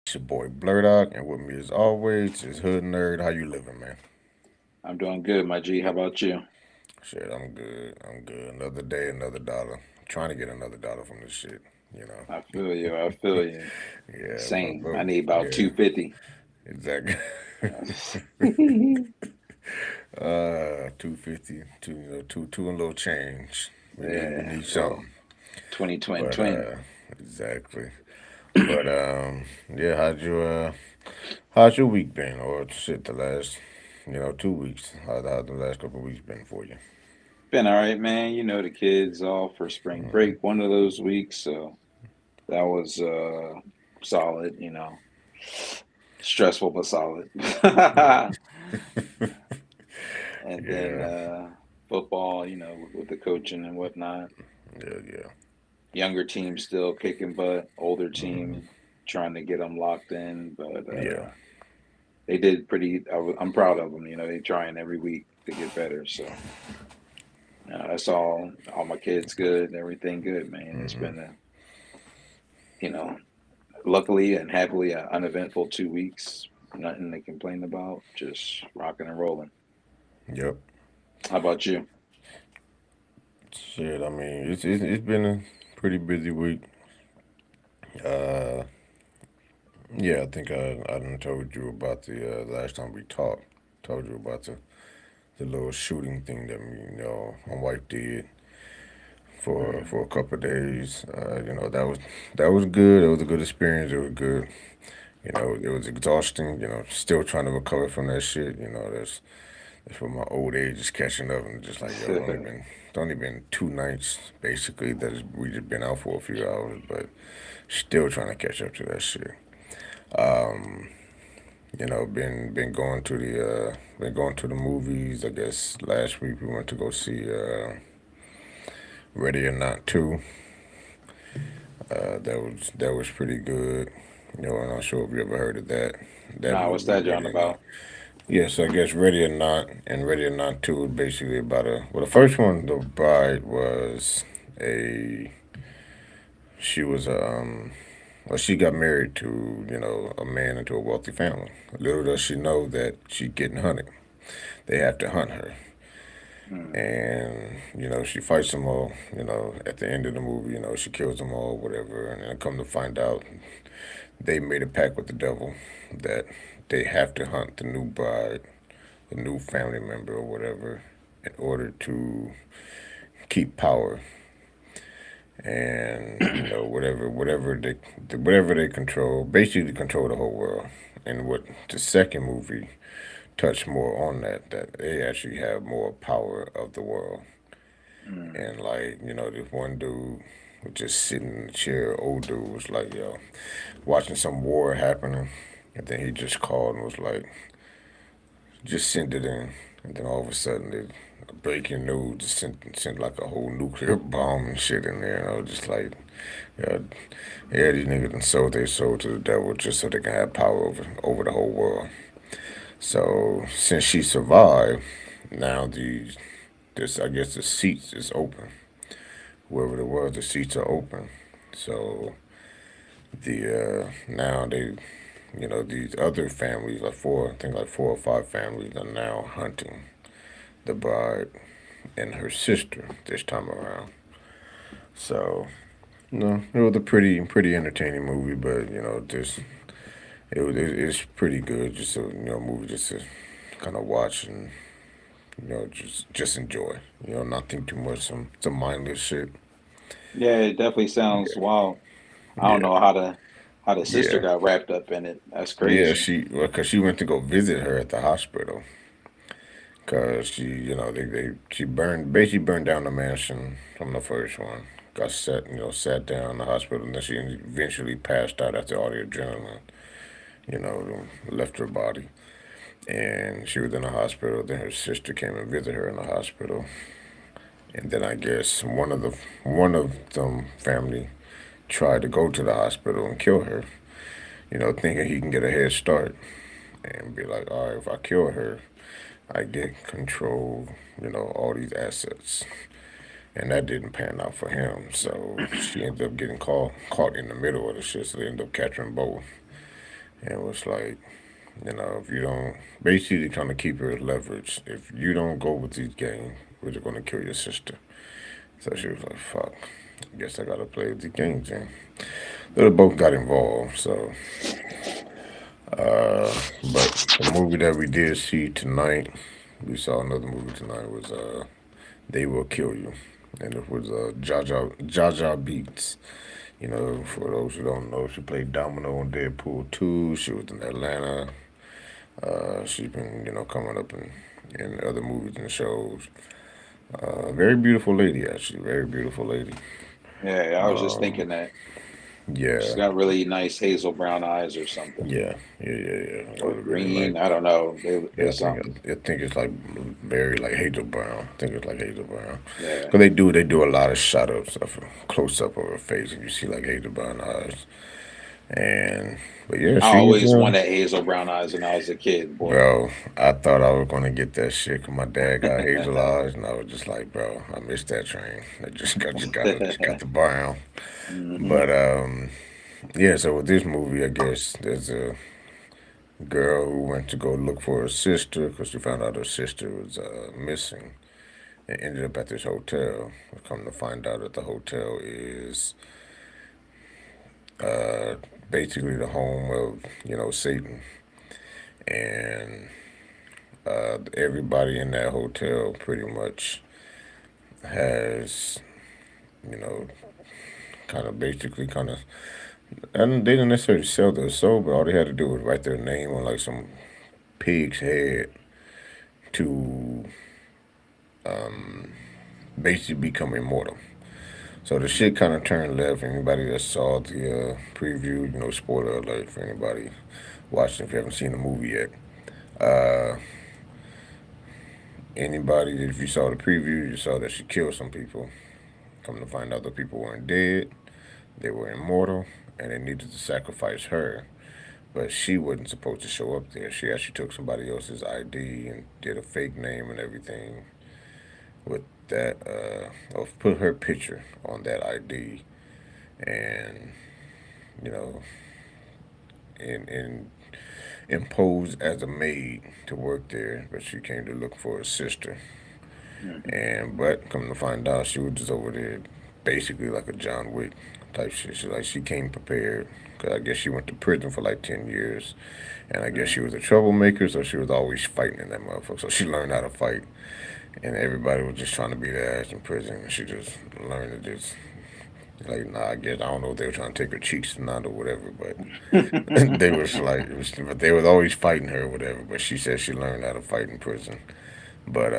It's your boy Blurdock, and with me as always is Hood Nerd. How you living, man? I'm doing good, my G. How about you? Shit, I'm good. I'm good. Another day, another dollar. Trying to get another dollar from this shit, you I feel you. I feel you. yeah, Same. I but need about yeah, 250. exactly. 250, two and a little change. We need Well, something. 2020 But twin. exactly. But yeah, how's your week been? Or shit, the last 2 weeks. How the last couple of weeks been for you? Been all right, man. You know the kids all for spring break one of those weeks, so that was solid, Stressful but solid. And then Yeah, football, with the coaching and whatnot. yeah, yeah. Younger team still kicking butt, older team trying to get them locked in, but Yeah. they did pretty. I'm proud of them. They trying every week to get better. So that's all my kids good, everything good, man. It's been a you know, luckily and happily uneventful 2 weeks. Nothing to complain about. Just rocking and rolling. Yep. How about you? Shit, I mean, it's been a pretty busy week. Uh, yeah, I think I done told you about the last time we talked. Told you about the little shooting thing that my wife did Mm. for a couple of days. That was good. It was a good experience. It was good. It was exhausting. Still trying to recover from that shit. That's where my old age is catching up and just like yo, it's only been 2 nights basically we just been out for a few hours, but still trying to catch up to that shit. Been going to the movies. I guess last week we went to go see Ready or Not 2. That was pretty good. I'm not sure if you ever heard of that Nah, what's movie, that John Ready or Not. about? Yes, I guess Ready or Not and Ready or Not 2 is basically about the first one, the bride was a, she was well, she got married to, a man into a wealthy family. Little does she know that she getting hunted. They have to hunt her. Mm. And, she fights them all, at the end of the movie, she kills them all, whatever. And then come to find out, they made a pact with the devil that they have to hunt the new bride, the new family member or whatever, in order to keep power and whatever they control, basically control the whole world. And what the second movie touched more on that they actually have more power of the world. Mm. And like this one dude was just sitting in the chair. Old dude was like, yo, watching some war happening, and then he just called and was like, just send it in. And then all of a sudden, breaking news just sent like a whole nuclear bomb and shit in there. And I was just like, yeah, yeah, these niggas done sold their soul to the devil just so they can have power over the whole world. So since she survived, now this I guess the seats is open. Whoever it was, the seats are open. So the now they these other families, like four, I think like 4 or 5 families, are now hunting the bride and her sister this time around. So no, it was a pretty entertaining movie, but just it's pretty good. Just a movie just to kind of watch and just enjoy. Not think too much. Some mindless shit. Yeah, it definitely sounds wild. I don't Yeah, know how the sister yeah, got wrapped up in it. That's yeah. crazy. Cause she went to go visit her at the hospital. Cause she basically burned down the mansion from the first one. Got sat down in the hospital, and then she eventually passed out after all the adrenaline, left her body. And she was in the hospital. Then her sister came and visited her in the hospital. And then I guess one of them family tried to go to the hospital and kill her, thinking he can get a head start and be like, all right, if I kill her, I get control, all these assets. And that didn't pan out for him. So she ended up getting caught in the middle of the shit. So they ended up capturing both. and it was like, if you don't, basically trying to keep her leverage. If you don't go with these games, we're just gonna kill your sister. So she was like, "Fuck, I guess I gotta play with the games." And they both got involved. So, but the movie that we did see tonight, we saw another movie tonight was They Will Kill You, and it was Jaja Beats. For those who don't know, she played Domino in Deadpool 2. She was in Atlanta. She's been, coming up in other movies and shows. Very beautiful lady, actually. Very beautiful lady. Yeah, I was just thinking that she's Yeah, got really nice hazel brown eyes or something, yeah. I or was really green. like, I don't know. yeah, There's something. I think it's like very like Hazel Brown. I think it's like Hazel Brown. Yeah, Cause they do a lot of shot ups of close up of her face, and you see like Hazel Brown eyes. And but yeah, I she was always wanted hazel brown eyes when I was a kid, boy. bro. I thought I was gonna get that shit. 'Cause my dad got hazel eyes, and I was just like, bro, I missed that train. I just got the brown. Hmm. But yeah. So with this movie, I guess there's a girl who went to go look for her sister because she found out her sister was missing and ended up at this hotel. Come to find out that the hotel is uh, basically the home of Satan, and everybody in that hotel pretty much has you know kind of basically kind of and they didn't necessarily sell their soul, but all they had to do was write their name on like some pig's head to basically become immortal. So the shit kind of turned left. Anybody that saw the preview, spoiler alert for anybody watching if you haven't seen the movie yet. Uh, Anybody, if you saw the preview, you saw that she killed some people. Come to find out the people weren't dead, they were immortal, and they needed to sacrifice her. But she wasn't supposed to show up there. She actually took somebody else's ID and did a fake name and everything with that, or put her picture on that ID. And, you know, and imposed as a maid to work there, but she came to look for her sister. And but come to find out, she was just over there, basically like a John Wick type shit. She came prepared. Cause I guess she went to prison for like 10 years, and I guess she was a troublemaker, so she was always fighting in that motherfucker. So she learned how to fight, and everybody was just trying to beat her ass in prison. And she just learned to just like, nah, I guess I don't know if they were trying to take her cheeks or not or whatever, but they was like, but they was always fighting her or whatever. But she said she learned how to fight in prison. But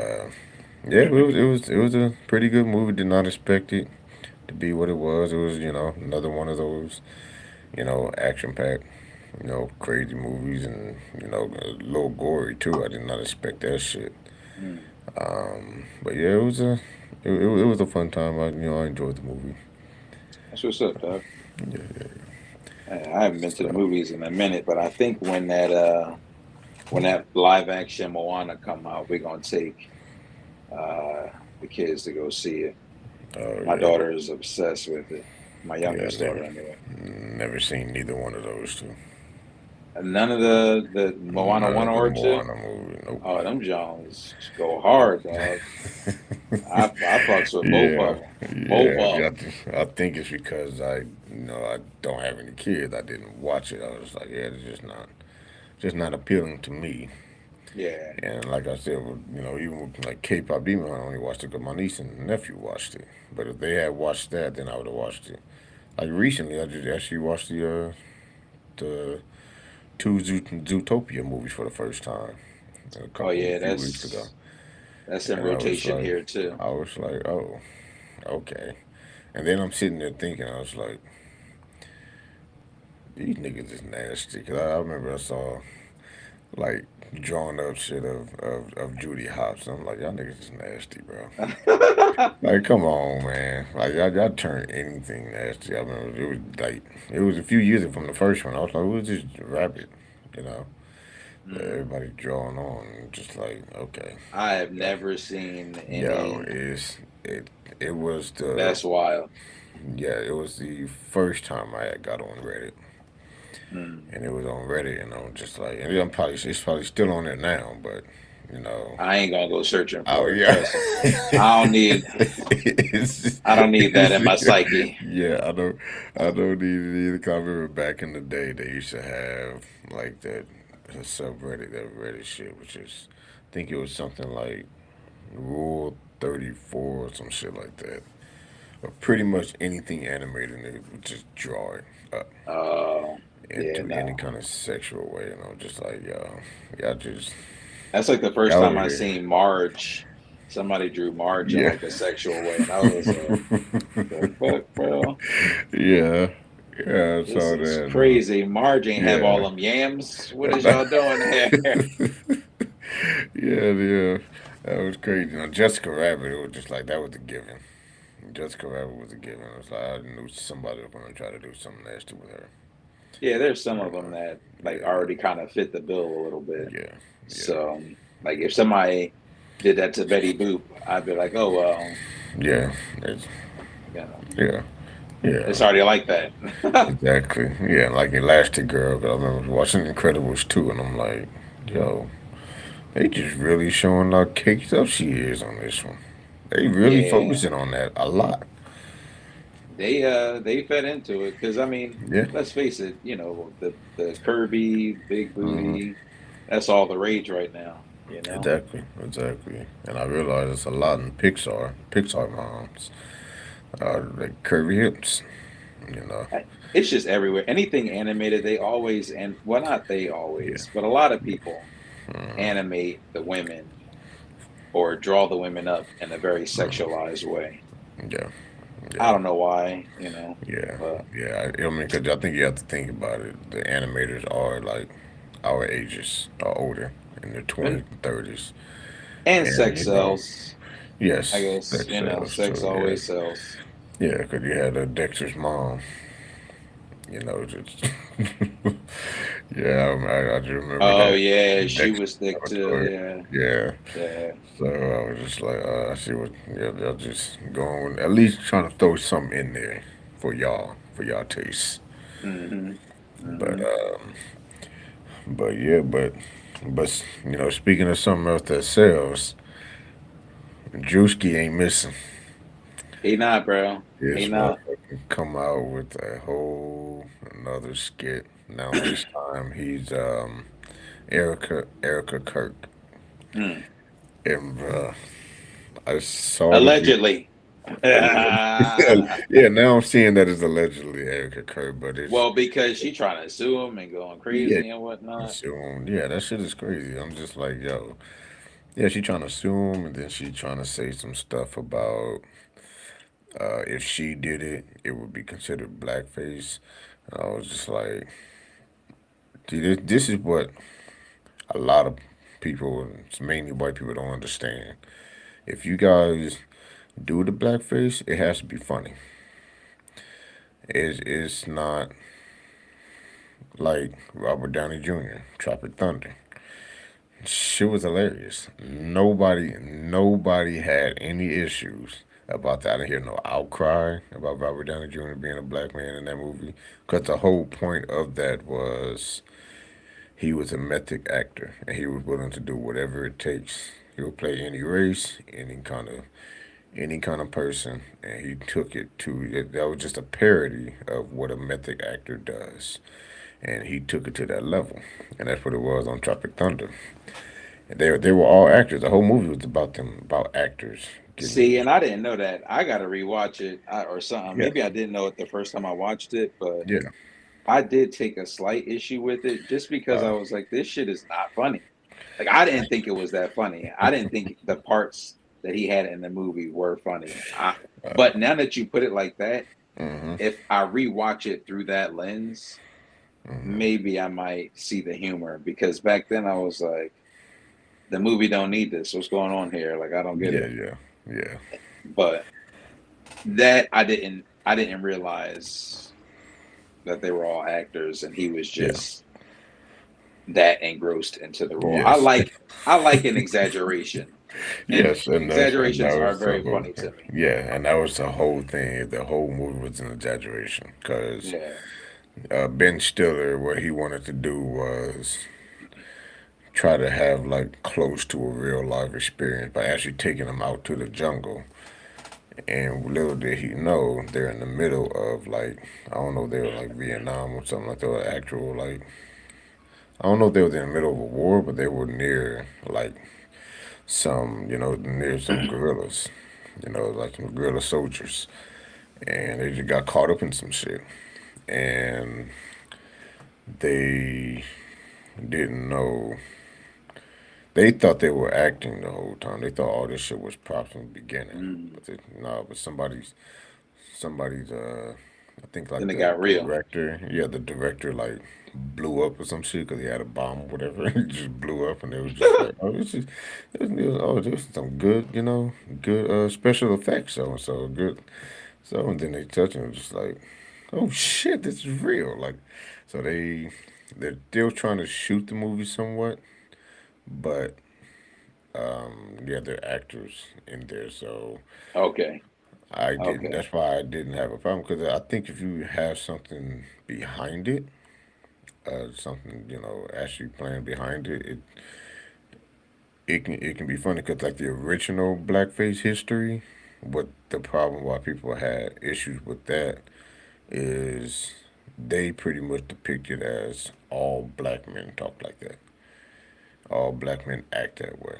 yeah, it was a pretty good movie. Did not expect it to be what it was. It was another one of those action packed crazy movies, and a little gory too. I did not expect that shit. Mm. But yeah, it was a fun time. I enjoyed the movie. That's what's up, dog. Yeah. I haven't been to the So movies in a minute, but I think when that live action Moana come out, we're gonna take uh the kids to go see it. oh My yeah, daughter is obsessed with it. My yeah. youngest daughter, anyway. Never seen neither one of those two. And none of the Moana None one of the or two. Moana movie. Nope. Oh, them Jones go hard, dog. I fucks with both Yeah, of them. Both yeah. of them. I think it's because I don't have any kids. I didn't watch it. I was like, yeah, it's just not appealing to me. Yeah. And like I said, even with like K-pop Demon, I only watched it because my niece and nephew watched it. But if they had watched that, then I would have watched it. Like recently, I just actually watched the two Zootopia movies for the first time Oh a yeah, few weeks ago, that's in and rotation here too. I was like, oh, okay. And then I'm sitting there thinking, I was like, these niggas is nasty. Cause I remember I saw like drawn up shit of Judy Hopps. I'm like, y'all niggas is nasty, bro. Like, come on, man. Like, y'all turn anything nasty. I remember it was a few years from the first one. I was like, who's this rabbit? You know, that Mm. everybody drawing on. Just like, okay. I have But, never seen yo, any. it was That's wild. it was the first time I had got on Reddit. Mm. and it was on Reddit, and I'm just like, and it's probably still on there now, but you know, I ain't gonna go searching oh for it. yeah, Trust me. I don't need. I don't need that in my psyche. yeah, I don't need it either. 'Cause I remember back in the day they used to have like that subreddit, that Reddit shit, which is, I think it was something like Rule 34 or some shit like that. But pretty much anything animated, they would just draw it up Oh, yeah, into any no. kind of sexual way, you know, just like y'all just That's like the first y'all time over I there. seen Marge. Somebody drew Marge in Yeah. like a sexual way, and I was like, "The fuck, bro? Yeah. Yeah, I This saw is that. crazy. Marge ain't have all Yeah. them yams. What is y'all doing here?" Yeah, yeah. That was crazy. You know, Jessica Rabbit, it was just like that was a given. Jessica Rabbit was a given. It was like I knew somebody was gonna try to do something nasty with her. Yeah, there's some You of them know. that like Yeah, already kind of fit the bill a little bit. yeah, yeah, So, like if somebody did that to Betty Boop, I'd be like, "Oh well, yeah. It's, you know, yeah, yeah. it's already like that." Exactly. Yeah, like Elastic Girl. 'Cause I remember watching Incredibles 2, and I'm like, yo, they just really showing how caked up she is on this one. They really Yeah, focusing on that a lot. they fed into it because I mean, Yeah. let's face it, the curvy, big Hmm. booty, that's all the rage right now. You know, Exactly. Exactly. And I realize it's a lot in Pixar moms. Like curvy hips. You know. It's just everywhere. Anything animated, they always and well, not they Yeah. always, but a lot of people Hmm. animate the women or draw the women up in a very sexualized way. Yeah. I Yeah. don't know why, Yeah. but Yeah. I mean, because I think you have to think about it. The animators are like our ages or older in their and 20s, 30s. and And, sex you know, sells. I yes, guess, sex sales sex too. Yeah. always sells. Yeah, because you had Dexter's mom, you know, just. Yeah, I just remember Oh that. yeah, she Dexter's was thick too. laboratory. Yeah, Yeah. yeah. So I was just like, I see what, yeah, they're just going, at least trying to throw something in there for y'all taste. Hmm. But, Hmm. yeah, but, you know, speaking of something else that sells, Drewski ain't missing. He not, bro. He This not. motherfucker come out with a whole another skit. Now this time he's Erica Kirk. Mm. And I saw the video. Allegedly. Yeah, now I'm seeing that it's allegedly Erica Kirk, but it's Well, because she trying to sue him and going yeah. crazy and whatnot. Yeah, that shit is crazy. I'm just like, yo, yeah, she trying to sue him, and then she trying to say some stuff about if she did it, it would be considered blackface. And I was just like, dude, this is what a lot of people, it's mainly white people, don't understand. If you guys do the blackface, it has to be funny. It's not like Robert Downey Jr., Tropic Thunder. Shit was hilarious. Nobody had any issues about that. I didn't hear no outcry about Robert Downey Jr. being a black man in that movie. Because the whole point of that was he was a method actor and he was willing to do whatever it takes. He would play any race, any kind of person, and he took it to it. That was just a parody of what a method actor does, and he took it to that level, and that's what it was on Tropic Thunder. And they were all actors. The whole movie was about them, about actors getting. See, and I didn't know that. I got to rewatch it or something. Yeah, Maybe I didn't know it the first time I watched it, but yeah, I did take a slight issue with it just because I uh, was like, this shit is not funny. Like, I didn't think it was that funny. I didn't think the parts that he had in the movie were funny. But now that you put it like that, mm-hmm, if I rewatch it through that lens, mm-hmm. maybe I might see the humor because back then I was like, the movie don't need this. What's going on here? Like, I don't get Yeah, it. yeah, yeah, But that I didn't realize that they were all actors and he was yeah. just that engrossed into the role. I Yes, like I like an exaggeration. And yes, and that exaggerations are was the very whole funny thing. to me. Yeah, and that was the whole thing. The whole movie was an exaggeration because Yeah. Ben Stiller, what he wanted to do was try to have like close to a real life experience by actually taking them out to the jungle. And little did he know, they're in the middle of like, I don't know, they were like Vietnam or something like that, actual like, I don't know if they were in the middle of a war, but they were near like some, near some guerrillas, like some guerrilla soldiers, and they just got caught up in some shit, and they didn't know. They thought they were acting the whole time. They thought all this shit was props from the beginning, Mm. but no, but somebody's I think like Then it the got real. director, yeah, the director like blew up or some shit because he had a bomb or whatever. He just blew up, and they was just like, oh, this is some good, good special effects, so good. So and then they touch him, just like, oh shit, this is real. Like, so they're still trying to shoot the movie somewhat, but yeah, they're actors in there, so Okay. I didn't. Okay. That's why I didn't have a problem because I think if you have something behind it, something actually planned behind it, it can be funny because like the original blackface history, what the problem why people had issues with that is they pretty much depict it as all black men talk like that, all black men act that way.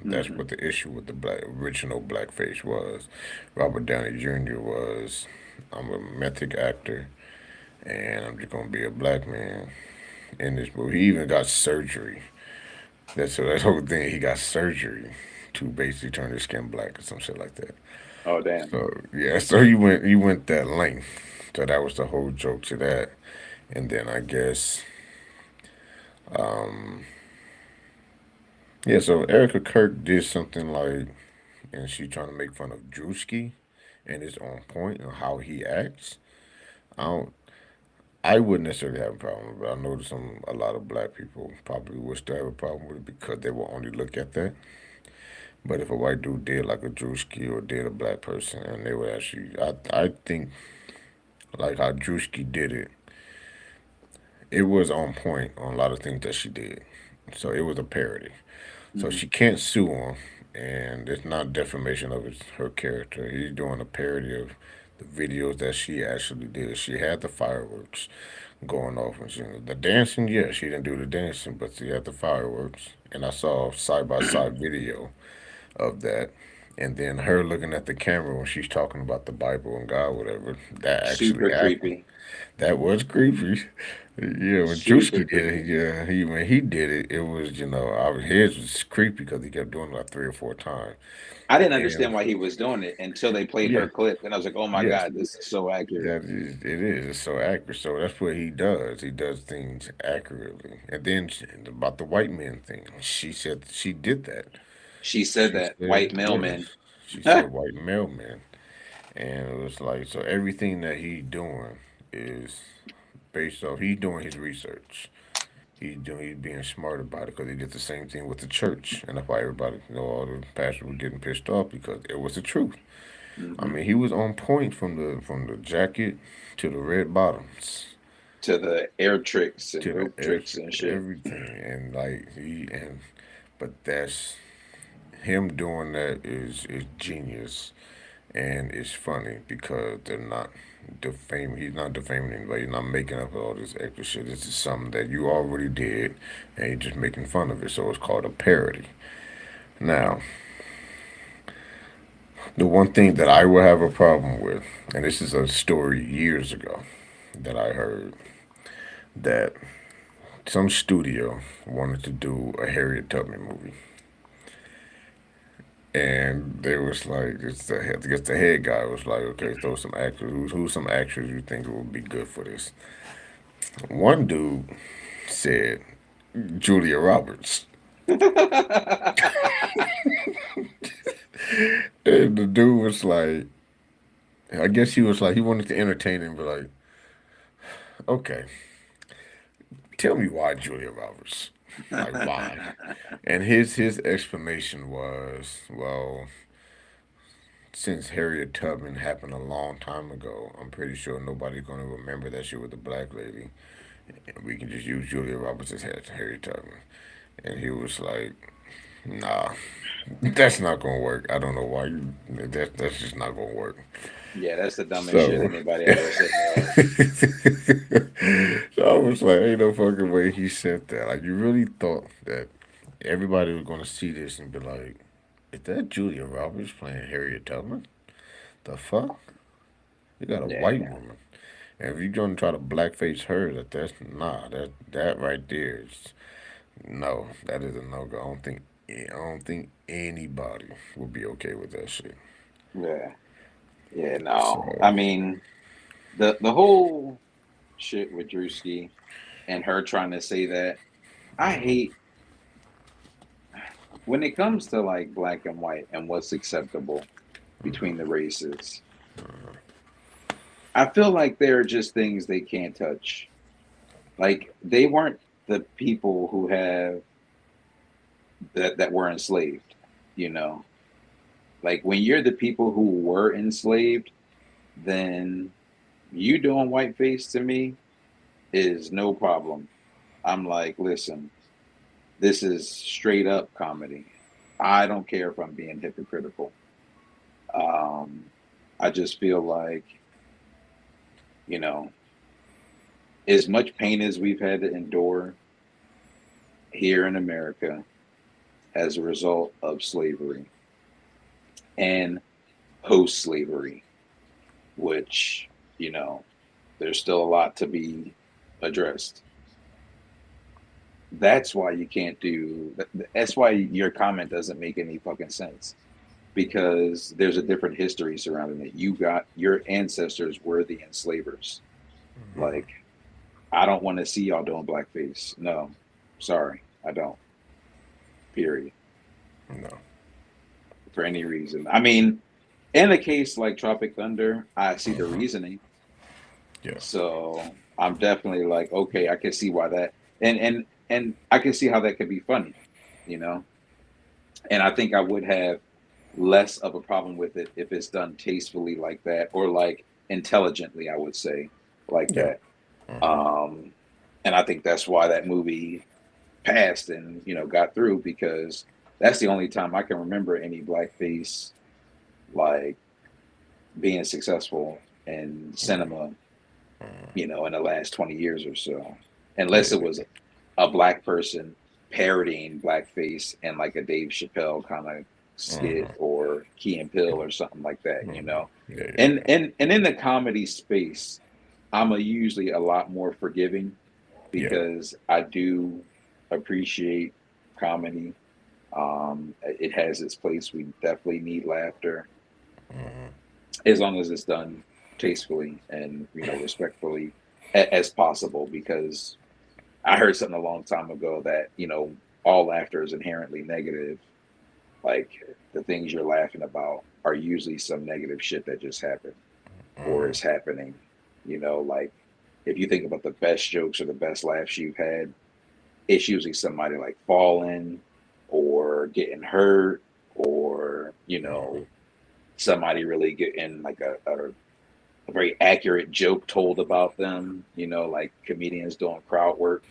That's Hmm. what the issue with the original blackface was. Robert Downey Jr. was, I'm a method actor, and I'm just gonna be a black man in this movie. He even got surgery. That's so that whole thing. He got surgery to basically turn his skin black or some shit like that. Oh, damn. So yeah, so he went that length. So that was the whole joke to that. And then I guess yeah. So Erica Kirk did something like, and she trying to make fun of Drewski, and it's on point on how he acts. I don't. I wouldn't necessarily have a problem, but I know that a lot of black people probably would still have a problem with it because they will only look at that. But if a white dude did like a Drewski or did a black person, and they would actually, I think like how Drewski did it, it was on point on a lot of things that she did. So it was a parody. So Hmm. she can't sue him, and it's not defamation of her character. He's doing a parody of the videos that she actually did. She had the fireworks going off, and the dancing. Yeah, she didn't do the dancing, but she had the fireworks. And I saw side by side video of that. And then her looking at the camera when she's talking about the Bible and God, whatever. That actually Super happened. creepy. That was creepy. Yeah, when Super Drewski did it, creepy. yeah, when he did it, it was our his was creepy because he kept doing it like 3 or 4 times. I didn't And understand why he was doing it until they played yeah, her clip, and I was like, "Oh my yes, god, this is so accurate." that is it is. It's so accurate. So that's what he does. He does things accurately. And then about the white men thing, she said she did that. She said She that said white yes. mailman. She said white mailman, and it was like so everything that he doing is based off. He's doing his research. He's being smart about it because he did the same thing with the church, and that's why everybody, all the pastors were getting pissed off because it was the truth. I Hmm. mean, he was on point from the jacket to the red bottoms To the air tricks and to the rope tricks and shit. everything, and like but that's him doing that is genius, and it's funny because they're not defaming. He's not defaming anybody. He's not making up all this extra shit. This is something that you already did, and he's just making fun of it. So it's called a parody. Now, the one thing that I will have a problem with, and this is a story years ago that I heard, that some studio wanted to do a Harriet Tubman movie. And they was like, I guess the head guy was like, okay, throw some actors. Who's some actors you think would be good for this? One dude said Julia Roberts. And the dude was like, I guess he was like, he wanted to entertain him, but like, okay, tell me why Julia Roberts? Like, why? And his explanation was, well, since Harriet Tubman happened a long time ago, I'm pretty sure nobody's gonna remember that shit with the black lady. And we can just use Julia Roberts as Harriet Tubman. And he was like, "Nah, that's not gonna work. I don't know why you. That's just not gonna work." Yeah, that's the dumbest shit So, anybody ever said in their life. so I was like, "Ain't no fucking way he said that." Like, you really thought that everybody was gonna see this and be like, "Is that Julia Roberts playing Harriet Tubman? The fuck? You got a white Yeah, woman." And if you're gonna try to blackface her, that's nah. That right there is no. That is a no go. I don't think anybody will be okay with that shit. yeah, yeah. So No, I mean the whole shit with Drewski and her trying to say that. I hate when it comes to like black and white and what's acceptable between the races. I feel like there are just things they can't touch. Like they weren't the people who have that were enslaved, you know. Like when you're the people who were enslaved, then you doing whiteface to me is no problem. I'm like, listen, this is straight up comedy. I don't care if I'm being hypocritical. Um, I just feel like, you know, as much pain as we've had to endure here in America as a result of slavery and post slavery, which, you know, there's still a lot to be addressed. That's why you can't do that's why your comment doesn't make any fucking sense because there's a different history surrounding it. You got your ancestors were the enslavers. Like, I don't want to see y'all doing blackface. No, sorry, I don't. Period. no. For any reason. I mean, in a case like Tropic Thunder, I see the reasoning. Yeah. So I'm definitely like, okay, I can see why that, and I can see how that could be funny, you know. And I think I would have less of a problem with it if it's done tastefully like that, or like intelligently, I would say, like Yeah. that. Um, and I think that's why that movie passed and got through because that's the only time I can remember any blackface like being successful in cinema, in the last 20 years or so, unless it Yeah. was a black person parodying blackface in like a Dave Chappelle kind of skit or Key and Peele or something like that. Yeah. And Yeah. and in the comedy space, usually a lot more forgiving Yeah. because I do appreciate comedy. It has its place. We definitely need laughter as long as it's done tastefully and respectfully as possible. Because I heard something a long time ago that all laughter is inherently negative. Like the things you're laughing about are usually some negative shit that just happened or is happening. Like if you think about the best jokes or the best laughs you've had, it's usually somebody like falling or getting hurt or somebody really getting like a very accurate joke told about them, like comedians doing crowd work.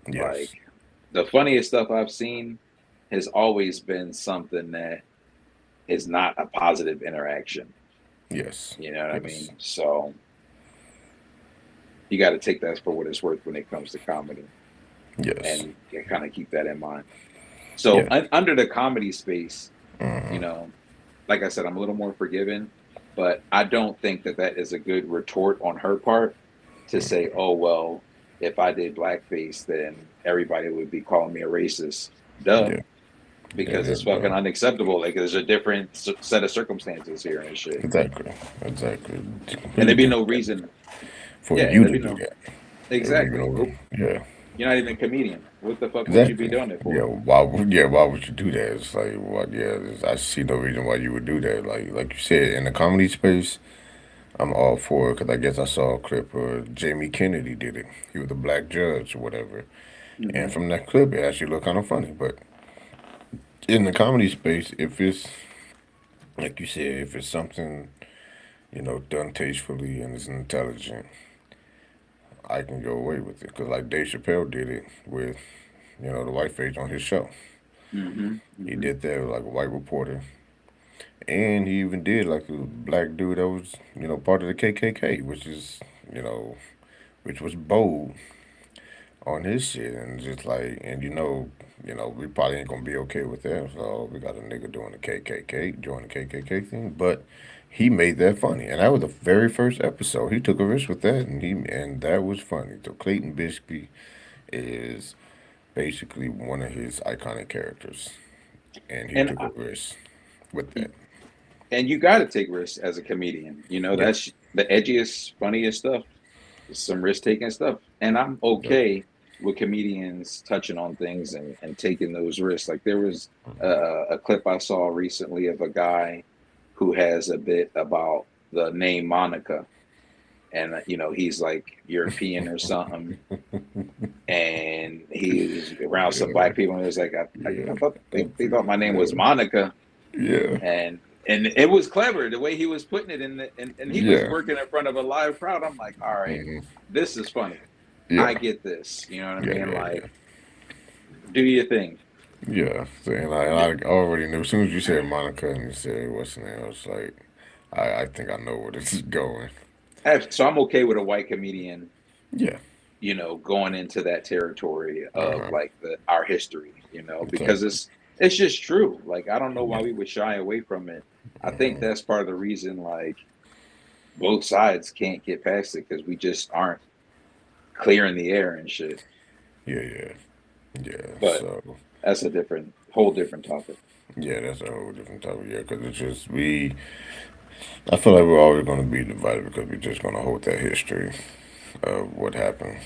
Like Yes. the funniest stuff I've seen has always been something that is not a positive interaction. Yes. You know what I Yes. mean? So you got to take that for what it's worth when it comes to comedy Yes. and kind of keep that in mind. So Yeah. under the comedy space, you know, like I said, I'm a little more forgiving, but I don't think that that is a good retort on her part to say, oh, well, if I did blackface, then everybody would be calling me a racist. Duh. Yeah. Yeah. Because Yeah. it's fucking Bro. unacceptable. Like there's a different set of circumstances here and shit. Exactly. Exactly. And Completely there'd be no different reason. for Yeah, you there'd to be do no. that. You Exactly. know. Yeah. You're not even a comedian. What the fuck would you be Exactly. doing it Yeah. for? Why would you do that? It's like what? Yeah. I see no reason why you would do that. Like you said in the comedy space, I'm all for it because I guess I saw a clip where Jamie Kennedy did it. He was a black judge or whatever, and Hmm. from that clip, it actually looked kind of funny. But in the comedy space, if it's like you said, if it's something done tastefully and is intelligent, I can go away with it. Cause like Dave Chappelle did it with the whiteface on his show. Hmm. He Hmm. did that with like a white reporter, and he even did like a black dude that was part of the KKK, which is you know which was bold on his shit, and just like and we probably ain't gonna be okay with that. So we got a nigga doing the KKK, doing the KKK thing, but he made that funny, and that was the very first episode. He took a risk with that, and that was funny. So Clayton Bigsby is basically one of his iconic characters, and he And took a risk with that. and you got to take risks as a comedian. Yeah, That's the edgiest, funniest stuff. Some risk taking stuff, and I'm yeah, okay with comedians touching on things and taking those risks. Like there was a clip I saw recently of a guy who has a bit about the name Monica, and he's like European or something, and he's around some yeah, black people, and he was like, I yeah. thought they thought my name was Yeah, Monica, yeah, and it was clever the way he was putting it in and he was yeah, working in front of a live crowd. I'm like, all right, hmm, this is funny. I yeah, get this. You know what I yeah, mean? yeah, Like, yeah. do your thing. Yeah, so, and I already knew. As soon as you said Monica and you said what's the name, I was like, I think I know where this is going. So I'm okay with a white comedian, Yeah. going into that territory of Uh-huh. like our history, because Exactly. it's just true. Like, I don't know why Yeah. we would shy away from it. I think Uh-huh. that's part of the reason, like, both sides can't get past it because we just aren't clearing the air and shit. Yeah, yeah, yeah. But So, that's whole different topic. yeah, that's a whole different topic. Yeah, because it's just I feel like we're always going to be divided because we're just going to hold that history of what happened.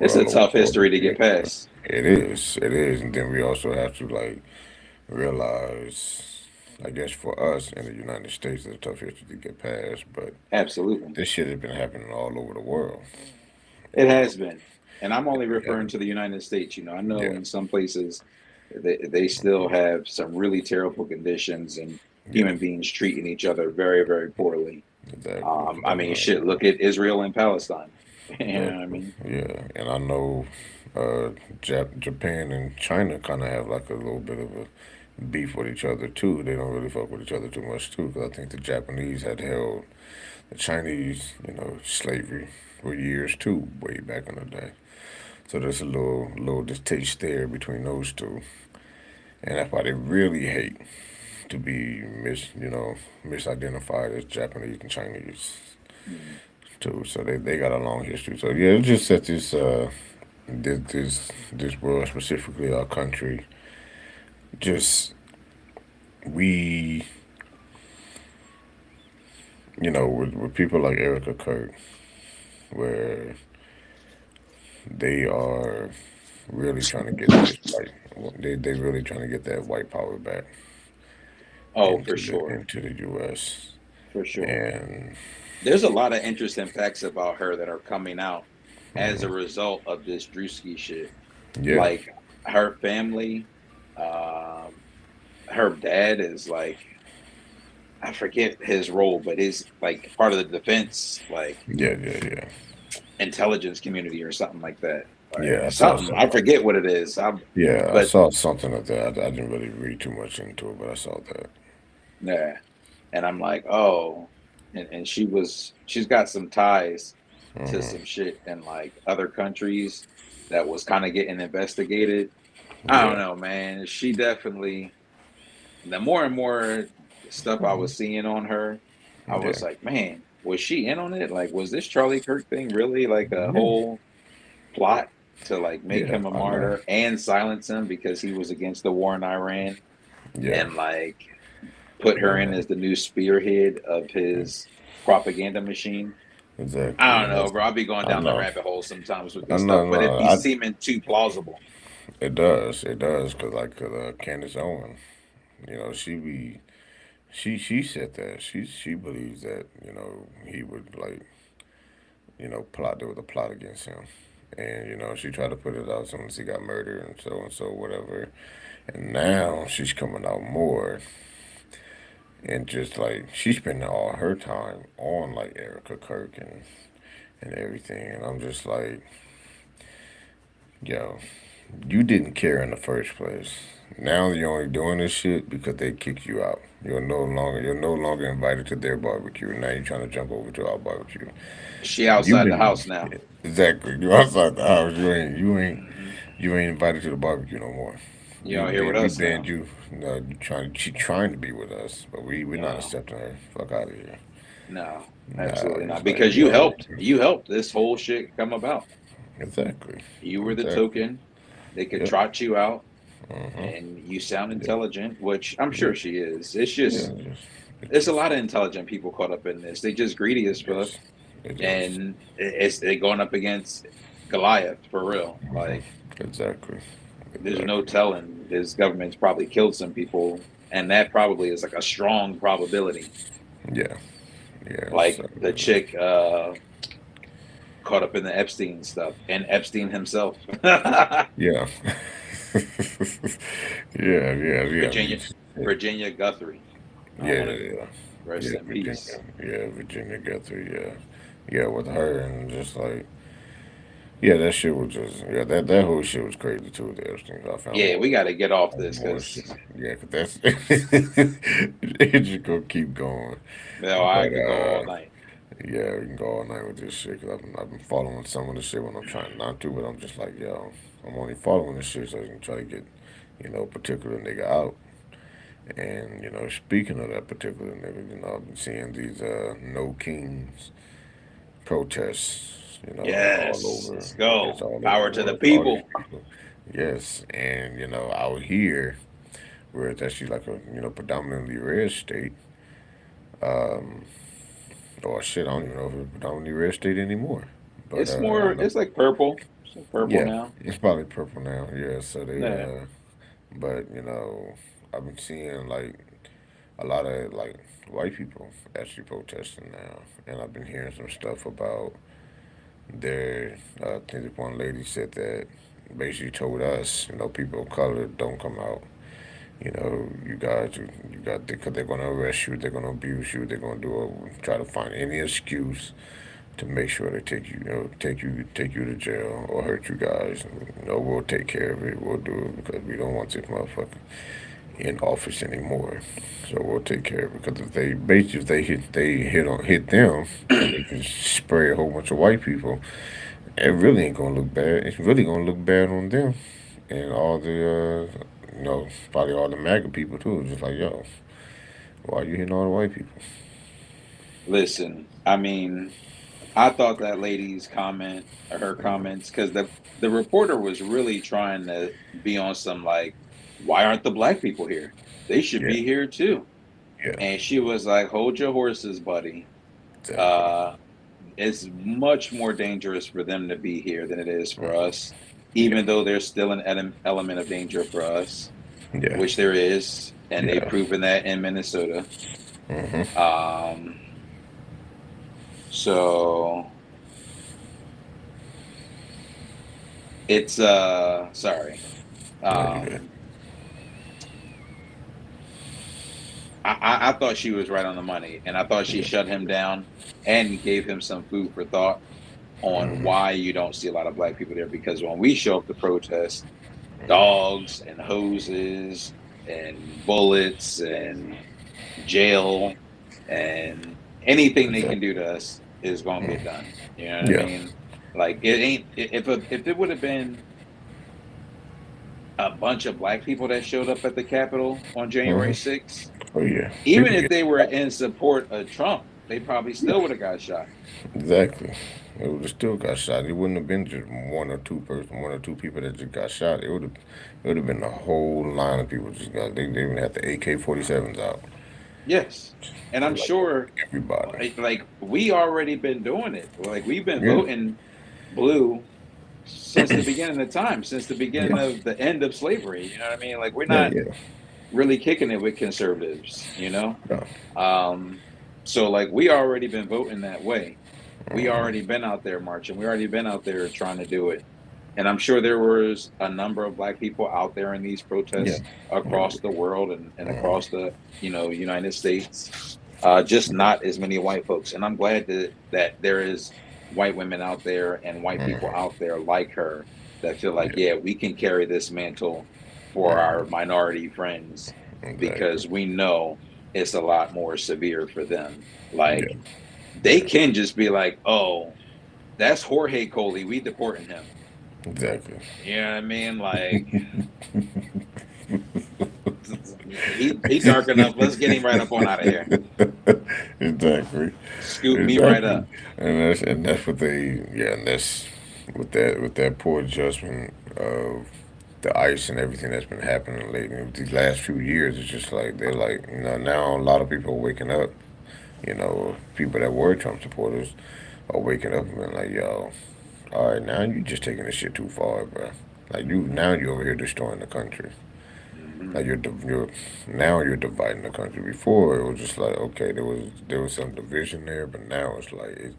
It's a tough history to get past. It is, and then we also have to like realize, I guess for us in the United States, it's a tough history to get past, but Absolutely. this shit has been happening all over the world. It has been. And I'm only referring And to the United States. I know yeah, in some places they still have some really terrible conditions and yeah, human beings treating each other very, very poorly. exactly. I mean, shit, look at Israel and Palestine. You know what I Exactly. mean? Yeah, and I know Japan and China kind of have like a little bit of a beef with each other too. They don't really fuck with each other too much too, because I think the Japanese had held the Chinese, slavery for years too, way back in the day. So there's a little distaste there between those two, and that's why they really hate to be misidentified as Japanese and Chinese Mhm. too. So they got a long history. So yeah, it's just that this world, specifically our country, just we with people like Erica Kirk, where they are really trying to get this white, they really trying to get that white power back Oh, for sure. into the U.S. For sure. and There's a lot of interesting facts about her that are coming out as a result of this Drewski shit. yeah, Like her family, um, her dad is like, I forget his role, but he's like part of the defense, like yeah, yeah, yeah, intelligence community or something like that. Like yeah. I saw something, I something like forget that. what it is. Yeah, I But saw something like that. I didn't really read too much into it, but I saw that. yeah, and I'm like, oh, and she's got some ties to Hmm. some shit in like other countries that was kind of getting investigated. I don't Yeah, know, man. She definitely, the more and more stuff I was seeing on her, I yeah, was like, man, was she in on it? Like, was this Charlie Kirk thing really like a yeah, whole plot to like make yeah. him a I know. martyr and silence him because he was against the war in Iran Yeah, and like put her in yeah. as the new spearhead of his propaganda machine? I Exactly. don't And know, that's bro. I'll be going I down the know. rabbit hole sometimes with I this stuff, know. but it No, be seeming too plausible. it does. It does. Cause like Candace Owen, she said that she believes that he would like plot there was a plot against him, and she tried to put it out as soon as he got murdered and so whatever, and now she's coming out more and just like she's spending all her time on like Erica Kirk and everything, and I'm just like, yo, you didn't care in the first place. Now you're only doing this shit because they kicked you out. You're no longer invited to their barbecue. Now you're trying to jump over to our barbecue. She You've outside the been house now. exactly. You outside the house. Hmm. You ain't invited to the barbecue no more. You out here with We us banned now. you. No, she trying to be with us, but we're not No, accepting her. Fuck out of here. no, Nah, absolutely not. it's like Because you yo, helped. You helped this whole shit come about. exactly, You were the exactly. token. They could Yep. trot you out, Uh-huh. and you sound Yep. intelligent, which I'm sure Yep. she is. It's Yeah. just It's there's a just lot of intelligent people caught up in this. They just greedy as it fuck, is. It is. and it's they going up against Goliath for real. Mm-hmm. Like Exactly. there's no Exactly. telling. This government's probably killed some people, and that probably is like a strong probability. Yeah. Yeah. Like So the chick caught up in the Epstein stuff, and Epstein himself, yeah. Yeah. Yeah. Yeah. I mean, Virginia Virginia Guthrie. I yeah. want to Yeah. rest Yeah. in peace. Virginia. Yeah. Virginia Guthrie. Yeah. Yeah. With her and just like. Yeah, that shit was just that whole shit was crazy too. The Epstein, I found Yeah, we got to get off this more shit. because Yeah, 'cause that's it just gonna keep going. no, I But could go all night. yeah, we can go all night with this shit. Cause I've been following some of the shit when I'm trying not to, but I'm just like, yo, I'm only following this shit so I can try to get a particular nigga out. And speaking of that particular nigga, I've been seeing these No Kings protests, all Yes, over. let's It's go. all over the Power to the world. All these people. people. Yes, and out here where it's actually like a predominantly red state. Um, or shit, I don't even know if it's predominantly red state anymore. But It's I more. know, It's like purple. It's like purple yeah, now. it's probably purple now. Yeah, so they Yeah. but I've been seeing like a lot of like white people actually protesting now, and I've been hearing some stuff about their. I think one lady said that basically told us, people of color don't come out. You guys, you got because they're gonna arrest you, they're gonna abuse you, they're gonna try to find any excuse to make sure they take you, take you to jail or hurt you guys. We'll take care of it. We'll do it because we don't want this motherfucker in office anymore. So we'll take care of it because if they basically if they hit them and they can spray a whole bunch of white people, it really ain't gonna look bad. It's really gonna look bad on them and all the probably all the MAGA people too. Just like yo, why are you hitting all the white people? Listen, I mean, I thought that lady's comment, or her comments, because the reporter was really trying to be on some like, why aren't the black people here? They should Yeah, be here too. yeah, And she was like, hold your horses, buddy. exactly. Uh, it's much more dangerous for them to be here than it is for Mm, us, yeah, even though there's still an element of danger for us, yeah, which there is, and they've yeah. proven that in Minnesota. Mm-hmm. Um, so it's sorry. No, you good. Um, I thought she was right on the money, and I thought she Yeah. shut him down and gave him some food for thought on Mm-hmm. why you don't see a lot of black people there. Because when we show up to protest, dogs and hoses and bullets and jail and anything they can Exactly. do to us is going to get Mm. done. You know what I Yeah. mean? Like it ain't if it would have been a bunch of black people that showed up at the Capitol on January Mm-hmm. 6th, Oh yeah. even People if get. they were in support of Trump, they probably still Yeah. would have got shot. Exactly. It would have still got shot. It wouldn't have been just one or two people that just got shot. It would have been a whole line of people just got. They even had the AK-47s out. Yes. And I'm Like sure everybody. like we already been doing it. Like we've been Yeah. voting blue since the beginning of time, since the beginning Yeah. of the end of slavery. You know what I mean? Like we're Yeah. not Yeah. really kicking it with conservatives, you know? Yeah. Um, so like we already been voting that way. We Mm-hmm. already been out there marching. We already been out there trying to do it. and I'm sure there was a number of black people out there in these Yeah. protests Yeah. across the world and Mhm. across the United States, just not as many white folks. And I'm glad that there is white women out there and white people Mhm. out there like her that feel like, Yeah. yeah, we can carry this mantle for our Mhm. minority friends Exactly. because we know it's a lot more severe for them. Like Yeah. they Yeah. can just be like, oh, that's Jorge Coley, we deporting him. Exactly. You know what I mean? Like he dark enough. Let's get him right up on out of here. Exactly. Scoop me right Exactly. up. And that's what they, yeah, and that's with that poor adjustment of the ice and everything that's been happening lately. These last few years, it's just like they're like, now a lot of people are waking up. People that were Trump supporters are waking up and being like, yo, all right, now you just taking this shit too far, bro. Like you're over here destroying the country. Hmm. Like you're now you're dividing the country. Before it was just like, okay, there was some division there, but now it's like it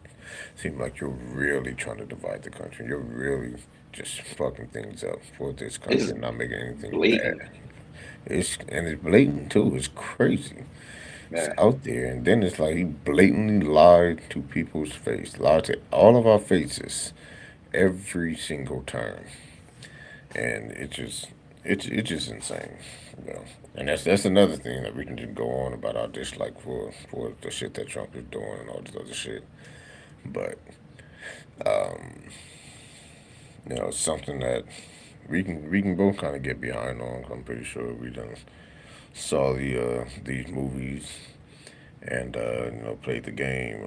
seems like you're really trying to divide the country. You're really just fucking things up for this country It's and not making anything blatant. bad. It's blatant too. It's crazy. It's Yeah. out there, and then it's like he blatantly lied to people's face, lied to all of our faces, every single time, and it's just insane, you know. And that's another thing that we can just go on about our dislike for the shit that Trump is doing and all this other shit. But it's something that we can both kind of get behind on. I'm pretty sure we done saw these movies and played the game.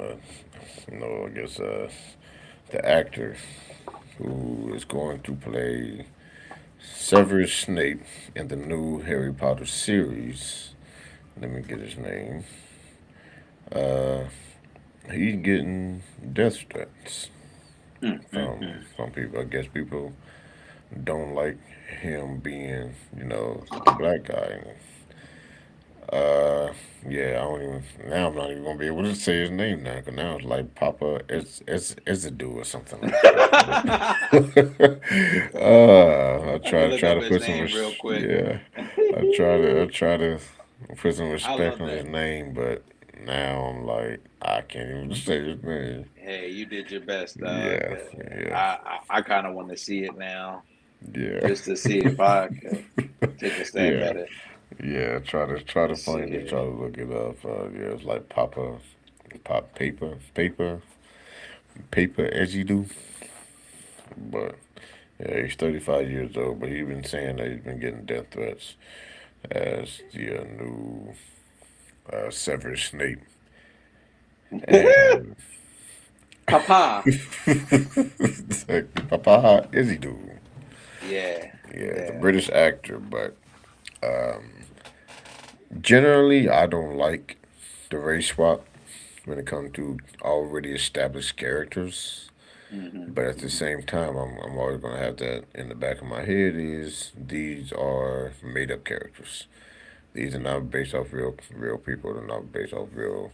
I guess the actor who is going to play Severus Snape in the new Harry Potter series. Let me get his name. Uh, he's getting death threats Mm, mm, from mm. from people. I guess people don't like him being, a black guy. Uh, yeah, I don't even. Now I'm not even gonna be able to say his name now, because now it's like Papa Ezidue or something like that. I I can look try up to his put some name real quick. yeah. I try to put some I respect love on his that. name, but now I'm like I can't even say his name. Hey, you did your best, dog. Yeah, yeah, I kind of want to see it now, yeah, just to see if I could take a stab yeah, at it. yeah. Try to Let's see find it. Try here. to look it up. Yeah, it's like paper as you do. But yeah, he's 35 years old, but he's been saying that he's been getting death threats as the new Severus Snape. And Papa. Papa is he do? Yeah, Yeah, the yeah. British actor, but generally I don't like the race swap when it comes to already established characters. Hmm. But at the Hmm. same time, I'm always gonna have that in the back of my head. Is these are made up characters? These are not based off real people. They're not based off real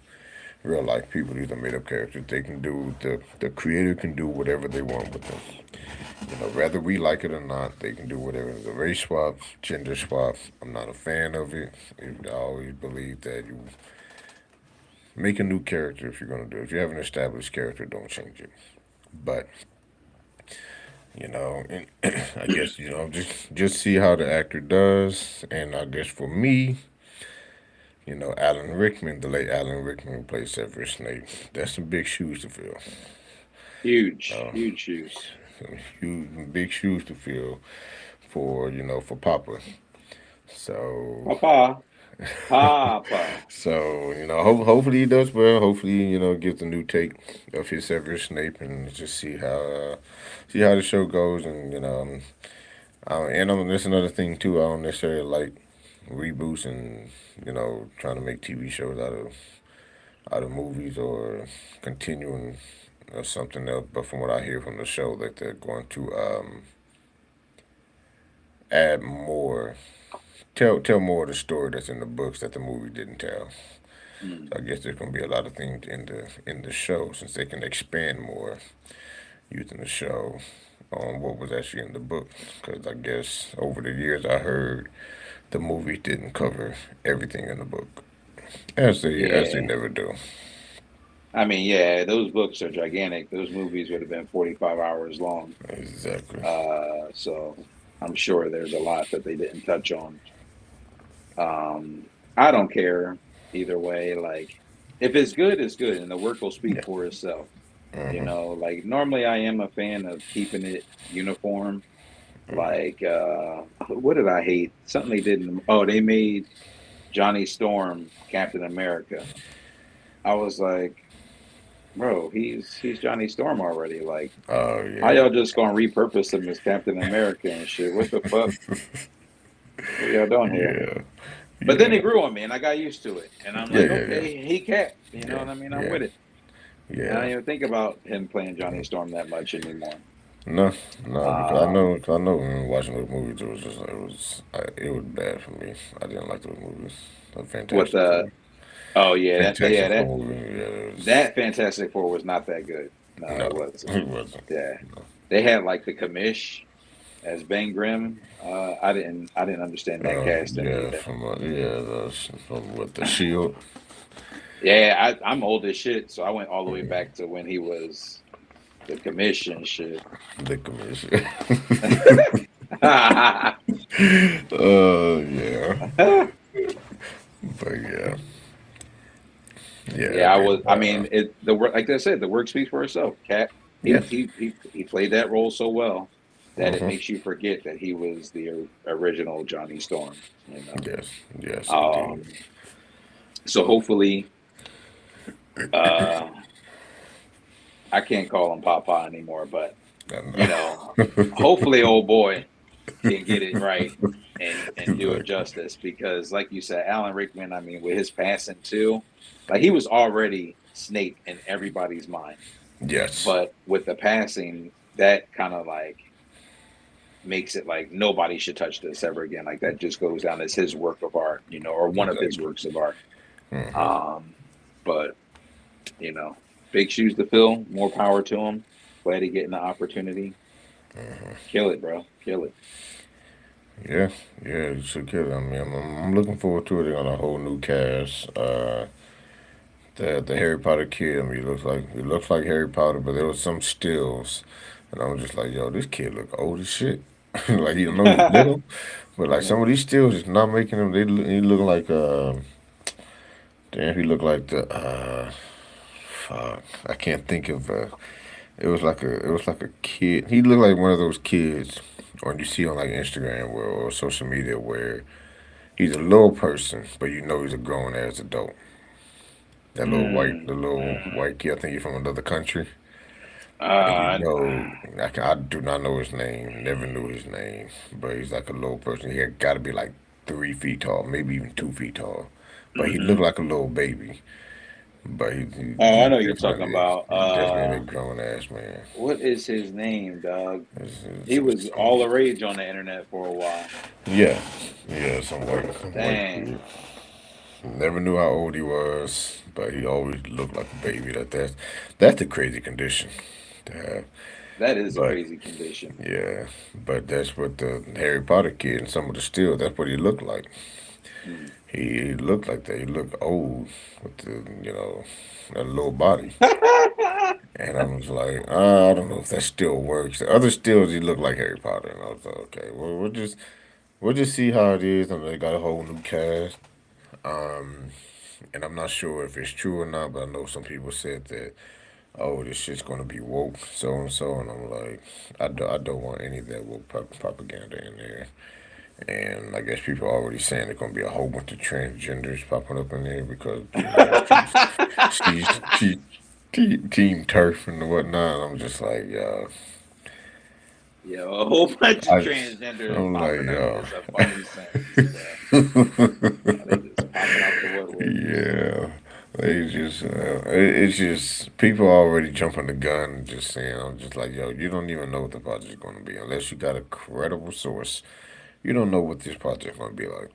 life people. These are made up characters. They can do the creator can do whatever they want with them. Whether we like it or not, they can do whatever. The race swap, gender swap. I'm not a fan of it. I always believe that you make a new character if you're gonna do it. If you have an established character, don't change it. But and I guess just see how the actor does, and I guess for me, Alan Rickman, the late Alan Rickman who played Severus Snape, that's some big shoes to fill. Huge, Uh, huge shoes. some huge, big shoes to fill for Papa. So, Papa, Papa. hopefully he does well. Hopefully, gives a new take of his Severus Snape, and just see how the show goes, and that's another thing too. I don't necessarily like reboots and trying to make TV shows out of movies or continuing or something else. But from what I hear from the show, that they're going to add more, tell more of the story that's in the books that the movie didn't tell. Mm. So I guess there's going to be a lot of things in the show since they can expand more using the show. on what was actually in the book. Because I guess over the years I heard the movie didn't cover everything in the book, as they Yeah. never do. I mean, yeah, those books are gigantic. Those movies would have been 45 hours long. Exactly. So I'm sure there's a lot that they didn't touch on. Um, I don't care either way. Like, if it's good, it's good, and the work will speak Yeah. for itself. You Hmm. know, like normally I am a fan of keeping it uniform. Like, what did I hate? Something they did in, oh, they made Johnny Storm Captain America. I was like, bro, he's Johnny Storm already. Like, Oh how yeah. y'all just gonna repurpose him as Captain America and shit? What the fuck? What y'all doing here? Yeah. But then it Yeah. grew on me, and I got used to it. And I'm Yeah. like, Yeah. Yeah. okay, he Cap. You know Yeah. what I mean? I'm Yeah. with it. And I Yeah. don't even think about him playing Johnny Storm that much anymore. No, no, because Um, I know when we were watching those movies, it was just it was bad for me. I didn't like those movies. The with Fantastic Four, oh yeah, Fantastic Four movie, yeah, it was that Fantastic Four was not that good. No, it no, wasn't. it wasn't. Yeah, No. they had like the commish as Ben Grimm. I didn't understand that casting Yeah, either. from with the Shield, Yeah, I'm old as shit, so I went all the way back to when he was the commission shit. the commission. Yeah, Yeah, but yeah, I man. was. I mean, the work, like I said, the work speaks for itself. Cat, Yeah, he played that role so well that it hmm, makes you forget that he was the original Johnny Storm. You know, yes, yes, indeed. um, so hopefully, uh, I can't call him Papa anymore, but you And, know, hopefully, old boy can get it right and do it exactly. justice because, like you said, Alan Rickman. I mean, with his passing too, like he was already Snape in everybody's mind. Yes, But with the passing, that kind of like makes it like nobody should touch this ever again. Like that just goes down as his work of art, you know, or one of his exactly. works of art. Hmm. Um, but you know, big shoes to fill. More power to him. Glad he getting the opportunity. Kill it, bro. Kill it. Yeah, yeah, you should kill it. I mean, I'm looking forward to it. They're on a whole new cast. The Harry Potter kid. I mean, he looks like Harry Potter, but there was some stills, and I was just like, yo, this kid look old as shit. Like you know he's little, but like some of these stills is not making him. He look like damn, he looked like the fuck. I can't think of it was like a kid. He looked like one of those kids on you see on like Instagram or social media where he's a little person, but you know he's a grown ass adult. The Mm, little mm. white kid. I think he's from another country, and you Uh, know, I do not know his name. Never knew his name, but he's like a little person. He had got to be like 3 feet tall, maybe even 2 feet tall, but he looked hmm. like a little baby. But Oh, I he's know you're talking definitely about. he's definitely a grown ass man. What is his name, dog? He Some, was some, all the rage on the internet for a while. yeah, yeah, some white Dang, kid. Never knew how old he was, but he always looked like a baby. That's the crazy condition to have. that is a But crazy condition. yeah, but that's what the Harry Potter kid and some of the still. That's what he looked like. Mm. He looked like that. He looked old with that little body. And I was like, I don't know if that still works. The other stills, he looked like Harry Potter, and I was like, okay, well, we'll just see how it is. I mean, they got a whole new cast. And I'm not sure if it's true or not, but I know some people said that, oh, this shit's gonna be woke, so, and I'm like, I don't want any of that woke propaganda in there. And I guess people are already saying there's gonna be a whole bunch of transgenders popping up in there because she's team turf and whatnot. And I'm just like, Yeah, a whole bunch of I, transgenders I'm like, popping up is a funny sentence, bro. They just popping out the woodwork. yeah. It's just people already jumping the gun and just saying, I'm just like, yo, you don't even know what the project's going to be unless you got a credible source. You don't know what this project's going to be like.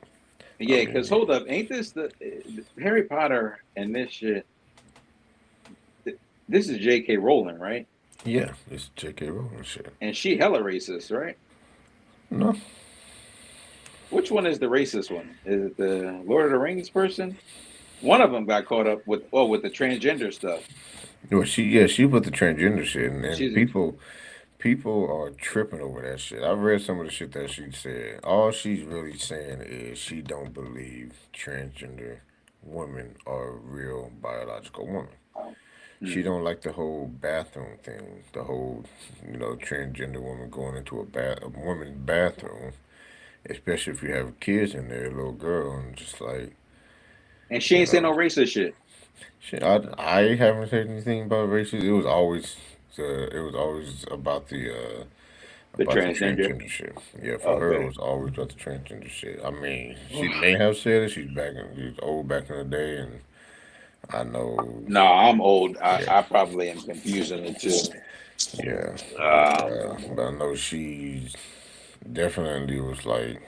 I Yeah, because mean, hold up, ain't this the Harry Potter and this shit? This is J.K. Rowling, right? Yeah, it's J.K. Rowling shit. and she hella racist, right? No, Which one is the racist one? Is it the Lord of the Rings person? One of them got caught up with the transgender stuff. well, she put the transgender shit, and She's people are tripping over that shit. I've read some of the shit that she said. All she's really saying is she don't believe transgender women are a real biological woman. She mm, don't like the whole bathroom thing, the whole, transgender woman going into a woman's bathroom, especially if you have kids in there, a little girl, and just like, and she you ain't saying know, no racist shit. I haven't said anything about races. It was always The about the transgender. transgender shit. Yeah, for her it Okay. was always about the transgender shit. I mean, she may have said it. She's old back in the day, and I know, No, I'm old. yeah, I probably am confusing the two. yeah, Um, but I know she definitely was like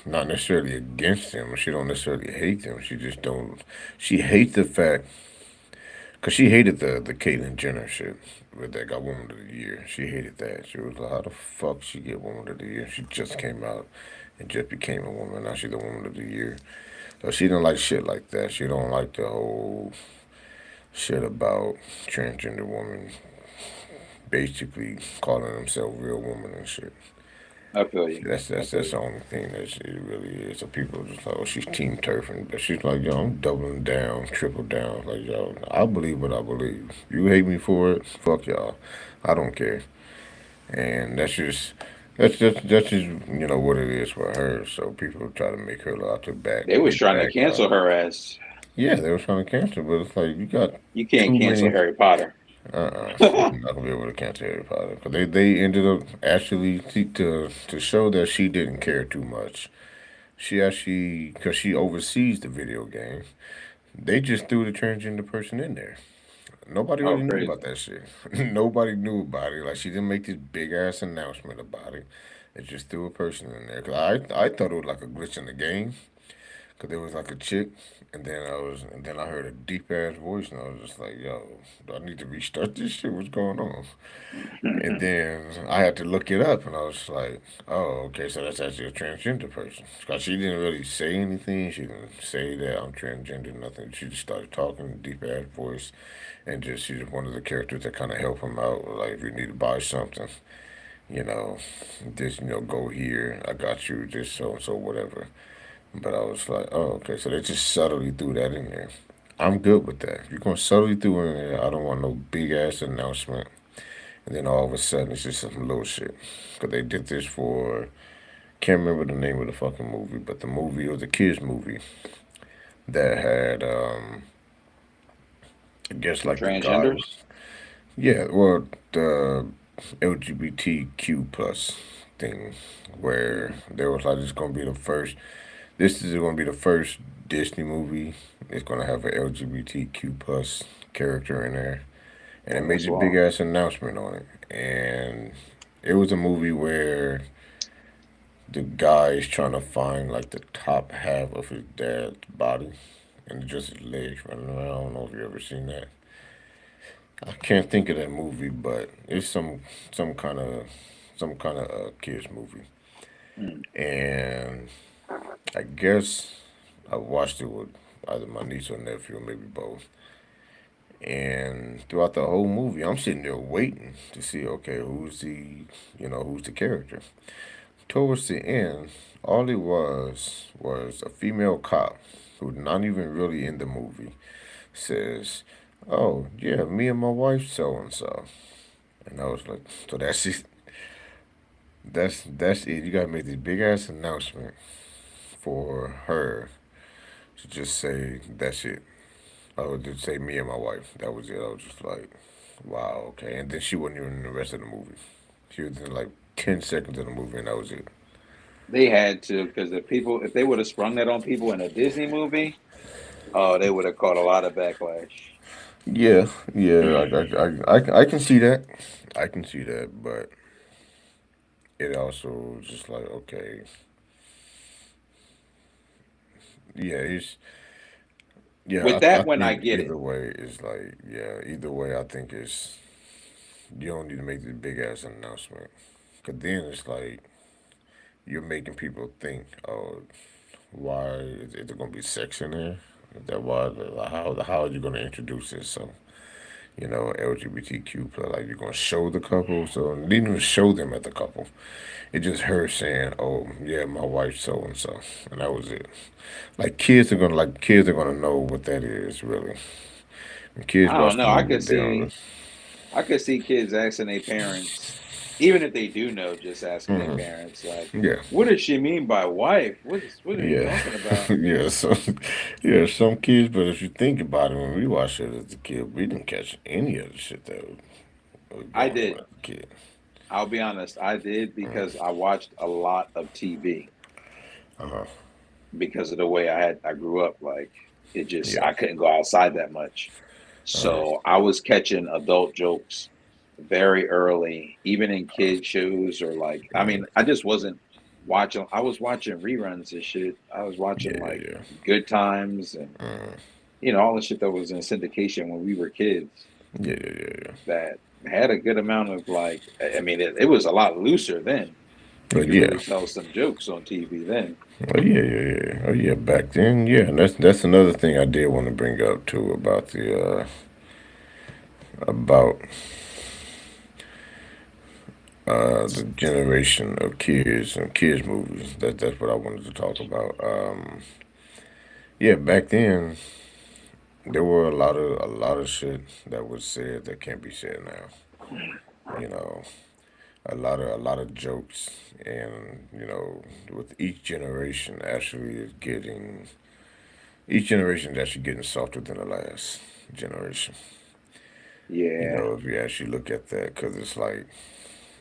not necessarily against them. She don't necessarily hate them. She just don't. She hates the fact because she hated the Caitlyn Jenner shit with that got Woman of the Year. She hated that. She was like, how the fuck she get Woman of the Year? She just came out and just became a woman. Now she's the Woman of the Year. So she don't like shit like that. She don't like the whole shit about transgender women basically calling themselves real women and shit. I feel you. I feel That's you. the only thing that she really is. So people just like, oh, she's team turfing, but she's like, yo, I'm doubling down, triple down. Like, yo, I believe what I believe. You hate me for it, fuck y'all. I don't care. And that's just what it is for her. So people try to make her out to They was big trying to bad guy. cancel her ass. Yeah, they were trying to cancel, but it's like you got You can't too cancel many. Harry Potter. You're not gonna be able to cancel Harry Potter because they ended up actually to show that she didn't care too much. She actually, because she oversees the video game, they just threw the transgender person in there. Nobody Oh, really knew crazy. about that shit. Nobody knew about it. Like she didn't make this big ass announcement about it. They just threw a person in there. Cause I thought it was like a glitch in the game. Cause there was like a chick, and then I heard a deep ass voice, and I was just like, "Yo, do I need to restart this shit? What's going on?" And then I had to look it up, and I was like, "Oh, okay, so that's actually a transgender person." Because she didn't really say anything. She didn't say that I'm transgender, nothing. She just started talking, deep ass voice, and just she's one of the characters that kind of help him out. Like if you need to buy something, you know, just go here. I got you. Just so and so, whatever. But I was like, oh, okay, so they just subtly threw that in there. I'm good with that. If you're gonna subtly throw it in there, I don't want no big ass announcement and then all of a sudden it's just some little shit. Because they did this for, can't remember the name of the fucking movie, but the movie, it was a kids movie that had, I guess like the guy Transgenders. was, yeah, well, the LGBTQ plus thing where Mm, there was like, this is going to be the first Disney movie. It's going to have an LGBTQ plus character in there. And it oh, made that's a big wild. ass announcement on it. And it was a movie where the guy is trying to find like the top half of his dad's body and just his legs running around. I don't know if you ever seen that. I can't think of that movie, but it's some kind of kids movie. Mm. And I guess I watched it with either my niece or nephew, or maybe both. And throughout the whole movie, I'm sitting there waiting to see, okay, who's the character. Towards the end, all it was a female cop who's not even really in the movie says, "Oh yeah, me and my wife so and so," and I was like, "So that's it. That's it. You gotta make this big ass announcement for her to just say that's it. I would just say me and my wife. That was it. I was just like, wow, okay. And then she wasn't even in the rest of the movie. She was in like 10 seconds of the movie, and that was it. They had to because if they would have sprung that on people in a Disney movie, oh, they would have caught a lot of backlash. Yeah, yeah, I can see that. I can see that, but it also was just like, okay, yeah, With I that one, I think get it. either way is like, yeah, either way, I think it's you don't need to make this big ass announcement. Cause then it's like you're making people think, oh, why is there gonna be sex in there? Is that why? How are you gonna introduce this? So LGBTQ plus, like you're gonna show the couple, so you didn't even show them at the couple. It just her saying, "Oh yeah, my wife so and that was it." Kids are gonna know what that is really. When kids I don't watch know. the movie, they don't. I could see kids asking their parents, even if they do know, just asking their Mhm. parents, like, Yeah, "What does she mean by wife? What are you yeah, talking about?" yeah. So yeah, some kids. But if you think about it, when we watched it as a kid, we didn't catch any of the shit that was I going on did. as a kid. I'll be honest. I did because I watched a lot of TV Uh huh. because of the way I grew up. Like it just Yeah. I couldn't go outside that much, Uh huh. so I was catching adult jokes very early, even in kid shows or like I mean, I just wasn't watching. I was watching reruns and shit. I was watching Yeah. like Yeah. Good Times and Yeah. all the shit that was in syndication when we were kids Yeah. Yeah. Yeah. Yeah. that had a good amount of like. I mean, it was a lot looser then. You But could yeah. really tell some jokes on TV then. Oh yeah, yeah, yeah. Oh yeah, back then, yeah. And that's another thing I did want to bring up too about about the generation of kids and kids movies. That's what I wanted to talk about. Yeah, back then there were a lot of shit that was said that can't be said now. You know, a lot of jokes, and with each generation is actually getting softer than the last generation. Yeah, If you actually look at that, because it's like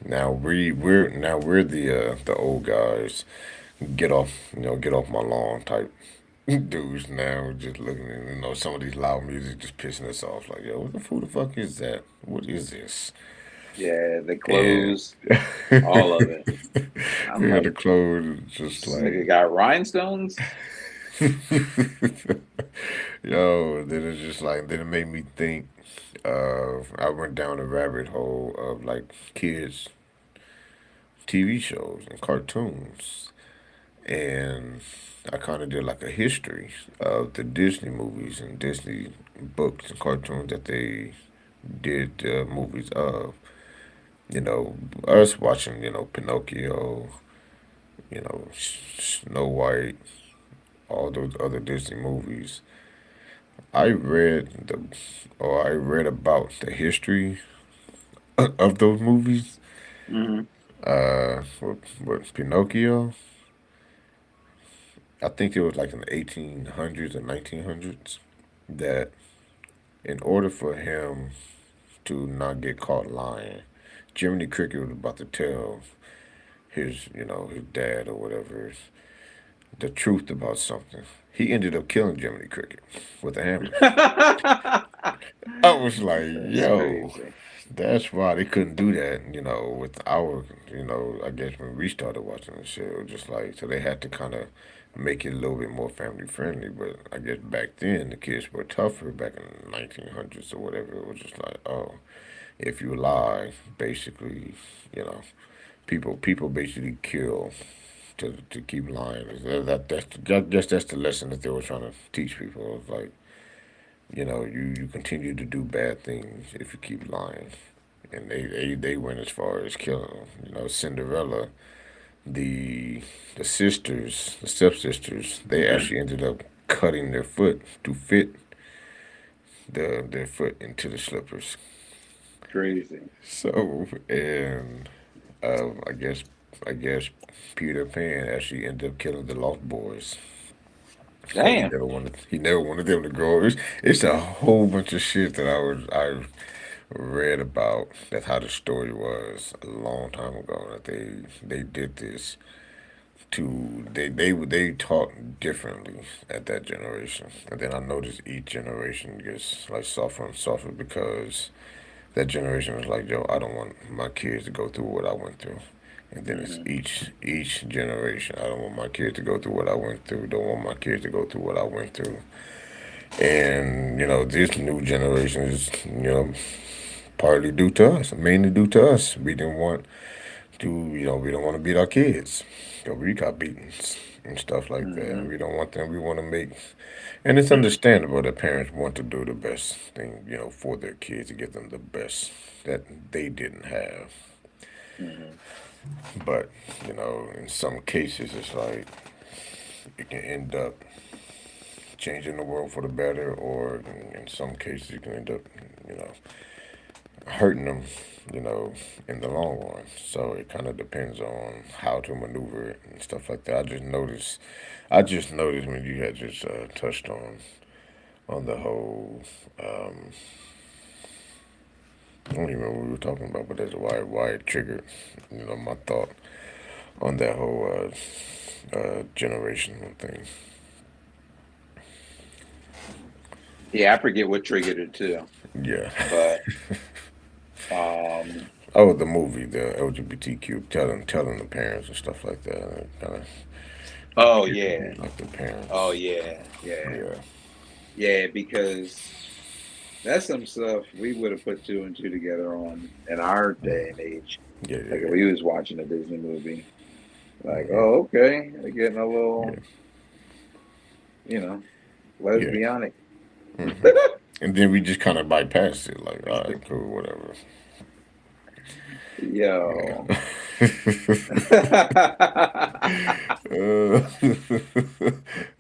now we're the old guys. Get off my lawn type dudes now. Just looking at some of these loud music just pissing us off. Like, yo, what the fuck is that? What is this? yeah, the And clothes, all of it. I'm we had like, the clothes just this like nigga got rhinestones. yo. Then it made me think. I went down a rabbit hole of like kids TV shows and cartoons, and I kind of did like a history of the Disney movies and Disney books and cartoons that they did movies of. You know, us watching, Pinocchio, Snow White, all those other Disney movies. I read I read about the history of those movies. Hmm. With Pinocchio, I think it was like in the 1800s or 1900s that in order for him to not get caught lying, Jiminy Cricket was about to tell his dad or whatever, the truth about something. He ended up killing Jiminy Cricket with a hammer. I was like, That's yo, crazy. that's why they couldn't do that, with I guess when we started watching the show, it was just like, so they had to kind of make it a little bit more family friendly. But I guess back then, the kids were tougher back in the 1900s or whatever. It was just like, oh, if you lie, basically, you know, people basically kill to keep lying. That's the lesson that they were trying to teach people. It was like, you continue to do bad things if you keep lying. And they went as far as killing them. Cinderella, the the sisters, the stepsisters, they actually ended up cutting their foot to fit their foot into the slippers. Crazy. So, and I guess Peter Pan actually ended up killing the Lost Boys because he Damn. never wanted them to grow. It's a whole bunch of shit that I read about. That's how the story was a long time ago. That they did this to they taught differently at that generation, and then I noticed each generation gets like softer and softer because that generation was like, yo, I don't want my kids to go through what I went through. And then it's Hmm. each generation. I don't want my kids to go through what I went through. Don't want my kids to go through what I went through. And this new generation is partly due to us, mainly due to us. We didn't want to, we don't want to beat our kids. We got beatings and stuff like that. And Hmm. we don't want them. We want to make, and it's understandable that parents want to do the best thing, for their kids to give them the best that they didn't have. Hmm. But, in some cases, it's like it can end up changing the world for the better, or in some cases, you can end up, you know, hurting them, you know, in the long run. So it kind of depends on how to maneuver it and stuff like that. I just noticed when you had just touched on the whole. I don't even know what we were talking about, but that's why it triggered, my thought on that whole generational thing. Yeah, I forget what triggered it too, Yeah. but um, Oh, the movie, the LGBTQ, telling the parents and stuff like that. Kind of oh yeah, like the oh parents. yeah, yeah, Yeah. yeah, because that's some stuff we would have put two and two together on in our day and age. Yeah. Like if Yeah. we was watching a Disney movie, like, Hmm. oh, okay, they're getting a Yeah. little, you know, Yeah. lesbianic. Hmm. And then we just kind of bypassed it, like, all right, cool, whatever. Yo. Yeah. uh,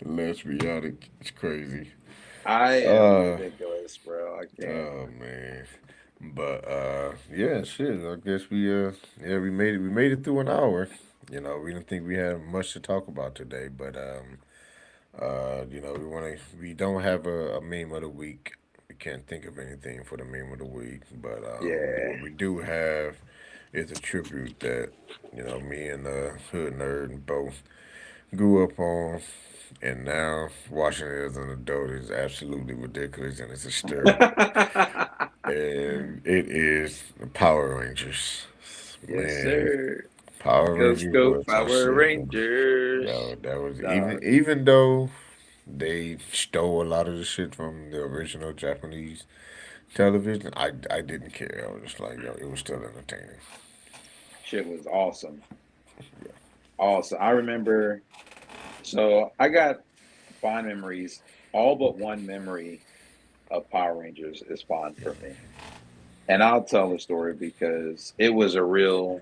lesbianic, it's crazy. I am Uh, ridiculous, bro. I can't. oh man. But yeah, shit. I guess yeah, we made it through an hour. We didn't think we had much to talk about today, but we don't have a meme of the week. We can't think of anything for the meme of the week, but Yeah. what we do have is a tribute that me and Hood Nerd both grew up on, and now watching it as an adult is absolutely ridiculous and it's hysterical. And it is the Power Rangers. Yes, Man, sir. Power Let's Rangers go was our Power shit. Rangers. That was even Dog. even though they stole a lot of the shit from the original Japanese television. I didn't care. I was just like, yo, it was still entertaining. Shit was awesome. Awesome. I remember, so I got fond memories. All but one memory of Power Rangers is fond for me. And I'll tell the story because it was a real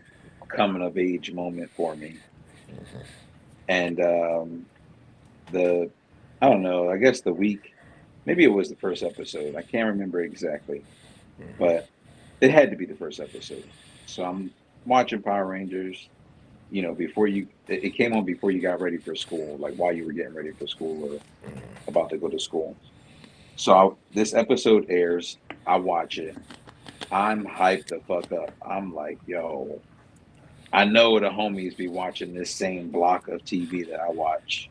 coming of age moment for me. And the, I don't know, I guess the week, maybe it was the first episode. I can't remember exactly, but it had to be the first episode. So I'm watching Power Rangers, before it came on before you got ready for school, like while you were getting ready for school or about to go to school. So this episode airs, I watch it. I'm hyped the fuck up. I'm like, yo, I know the homies be watching this same block of TV that I watch,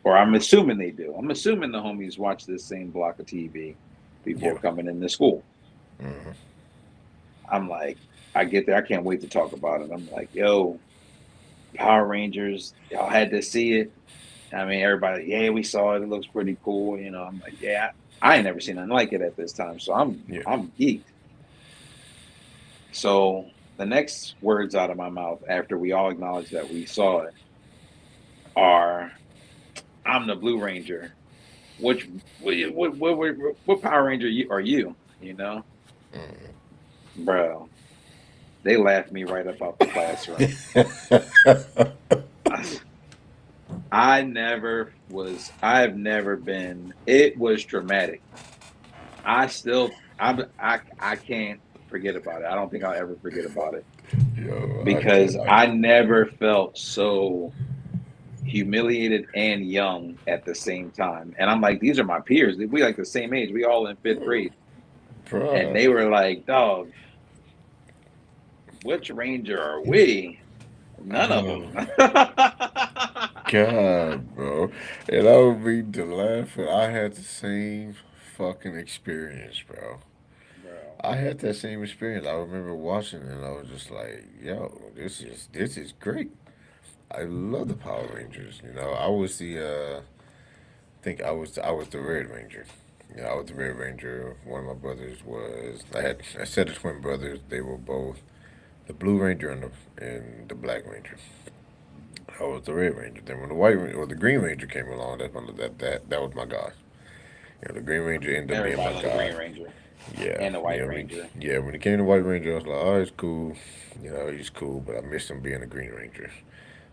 or I'm assuming they do. I'm assuming the homies watch this same block of TV before Yeah. coming into school. Hmm. I'm like, I get there, I can't wait to talk about it. I'm like, yo, Power Rangers, y'all had to see it. I mean, everybody, yeah, we saw it. It looks pretty cool. I'm like, yeah, I ain't never seen nothing like it at this time, so I'm Yeah. I'm geeked. So the next words out of my mouth after we all acknowledge that we saw it are, "I'm the Blue Ranger." Which what Power Ranger are you? You know, bro. They laughed me right up out the classroom. I've never been. It was traumatic. I can't forget about it. I don't think I'll ever forget about it Yo, because I never felt so humiliated and young at the same time. And I'm like, these are my peers. We like the same age. We all in fifth grade. And bruh. they were like, dog, which ranger are we? None of Oh, them. God, bro. And I would be to laugh, and I had the same fucking experience, bro. Bro. I had that same experience. I remember watching it, and I was just like, "Yo, this is great. I love the Power Rangers." I was the think I was the Red Ranger. Yeah, I was the Red Ranger. One of my brothers was. I had a set of twin brothers. They were both the Blue Ranger and the Black Ranger. I was the Red Ranger. Then when the White Ranger, or the Green Ranger came along, that was my guy. The Green Ranger ended up being Everybody my loved the Green guy. Ranger Yeah, and the White Ranger. when he came to White Ranger, I was like, oh, he's cool. He's cool, but I missed him being a Green Ranger.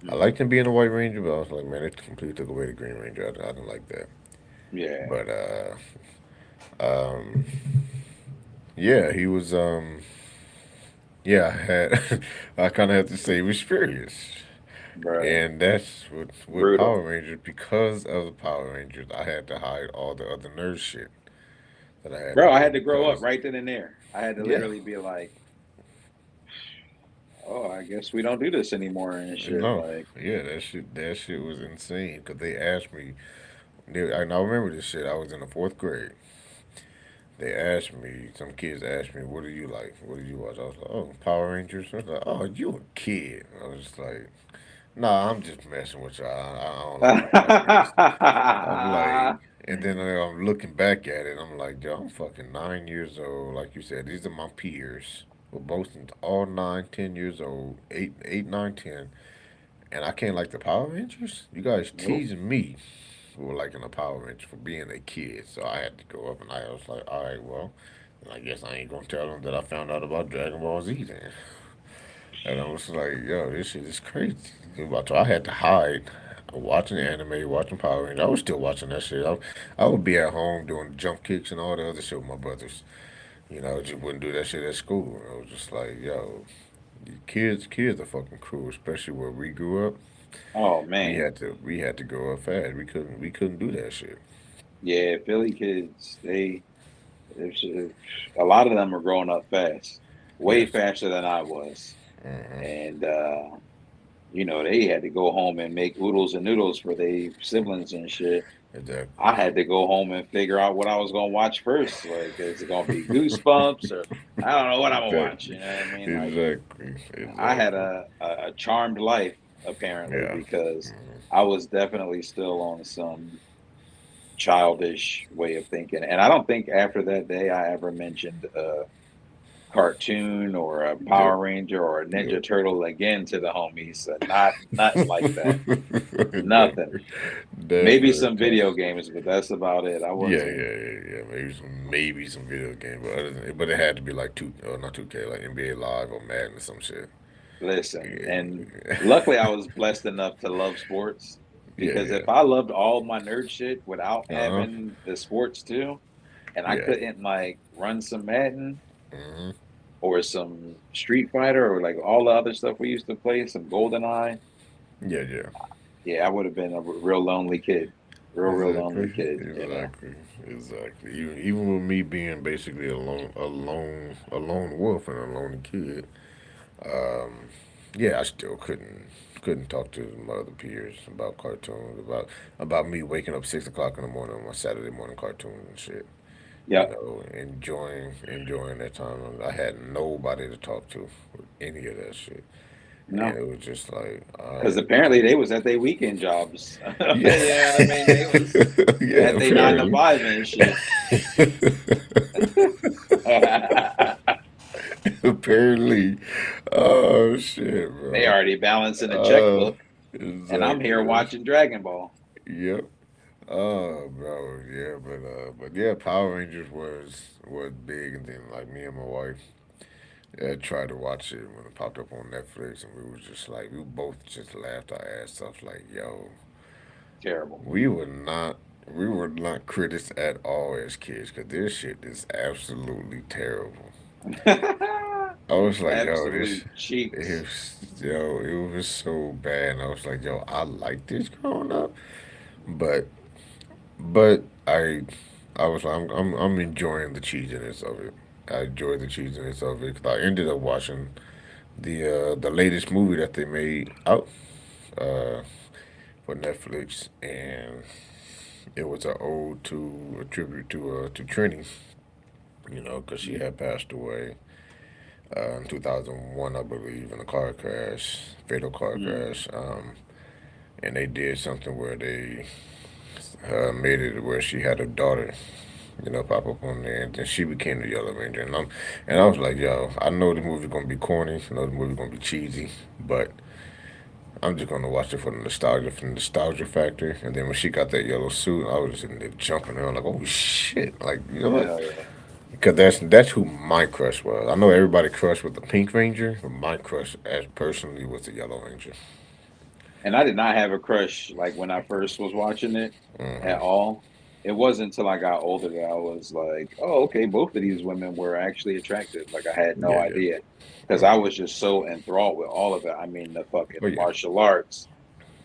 I Hmm. liked him being a White Ranger, but I was like, man, it completely took away the Green Ranger. I didn't like that. Yeah, But um, yeah, he was. Yeah, I had. I kind of had to say experience, bro, and that's with brutal, Power Rangers. Because of the Power Rangers, I had to hide all the other nerd shit that I had to bro. I do had to grow up because right then and there. I had to yeah, literally be like, "Oh, I guess we don't do this anymore" and shit. no, Like, yeah, that shit was insane. Because they asked me, and I remember this shit. I was in the fourth grade. They asked me, some kids asked me, "What do you like? What do you watch?" I was like, "Oh, Power Rangers." I was like, "Oh, you a kid?" I was just like, "Nah, I'm just messing with y'all. I don't like the Power Rangers." I'm like, and then I'm looking back at it. I'm like, yo, I'm fucking 9 years old. Like you said, these are my peers. We're both all 9, 10 years old, 9, 10, and I can't like the Power Rangers. You guys nope. teasing me for liking the Power Rangers for being a kid. So I had to go up and I was like, all right, well, I guess I ain't gonna tell them that I found out about Dragon Ball Z then. And I was like, yo, this shit is crazy. So I had to hide watching anime, watching Power Rangers. I was still watching that shit. I would be at home doing jump kicks and all the other shit with my brothers. Just wouldn't do that shit at school. I was just like, yo, kids are fucking cruel, especially where we grew up. Oh We man, had to we had to grow up fast. We couldn't do that shit. yeah, Philly kids. There's a lot of them are growing up fast, way Yes. faster than I was, Hmm. and they had to go home and make oodles and noodles for their siblings and shit. Exactly. I had to go home and figure out what I was going to watch first. Like, is it going to be Goosebumps or I don't know what I'm gonna watch? Exactly. You know what I mean? Like, Exactly. I had Exactly. a charmed life apparently Yeah. because I was definitely still on some childish way of thinking, and I don't think after that day I ever mentioned a cartoon or a Yep. Power Ranger or a Ninja Yep. Turtle again to the homies. Not nothing like that. Nothing. Definitely. Maybe Definitely. some video games, but that's about it. I Yeah, wasn't. yeah, yeah, yeah. Maybe some video game, but it had to be like not 2K, like NBA Live or Madden or some shit. Listen, and Yeah, luckily I was blessed enough to love sports yeah, because yeah. if I loved all my nerd shit without Uh huh. having the sports too, and I Yeah. couldn't like run some Madden Hmm. or some Street Fighter or like all the other stuff we used to play, some GoldenEye, Yeah, yeah. yeah, I would have been a real lonely kid. Real lonely Exactly. kid. Exactly. Exactly. Even with me being basically a lone wolf and a lonely kid, um, yeah, I still couldn't talk to my other peers about cartoons, about me waking up 6 o'clock in the morning on my Saturday morning cartoons and shit. Yep. Enjoying that time. I had nobody to talk to with any of that shit, and No. it was just like, all Because right, apparently they was at their weekend jobs. You yeah, know what I mean? They was yeah, at their nine to apparently. five and shit. Apparently. Oh shit, They bro. already balancing a Uh, checkbook, and I'm here exactly. watching Dragon Ball. Yep. Oh, bro, yeah, but yeah, Power Rangers was big, and then like me and my wife, yeah, tried to watch it when it popped up on Netflix, and we both just laughed our ass off, like, yo, Terrible. we were not. We were not critics at all as kids, because this shit is absolutely terrible. I was like, yo, Absolute cheeks. it was so bad. And I was like, yo, I like this growing up, but but I'm enjoying the cheesiness of it. I enjoy the cheesiness of it because I ended up watching the latest movie that they made out uh, for Netflix, and it was a tribute to Trini, because she had passed away in 2001, I believe, in a car crash, fatal car Mm. crash. And they did something where they made it where she had a daughter, pop up on there, and then she became the Yellow Ranger, and I was like, yo, I know the movie's gonna be corny, I know the movie's gonna be cheesy, but I'm just gonna watch it for the nostalgia factor. And then when she got that yellow suit, I was just in there jumping around like, oh shit, like you know what? Hell yeah. Because that's who my crush was. I know everybody crush with the Pink Ranger, but my crush, as personally, was the Yellow Ranger. And I did not have a crush like when I first was watching it at Hmm. all. It wasn't until I got older that I was like, oh, okay, both of these women were actually attractive. Like I had no Yeah, yeah. idea because I Hmm. was just so enthralled with all of it. I mean, the fucking But yeah, martial arts,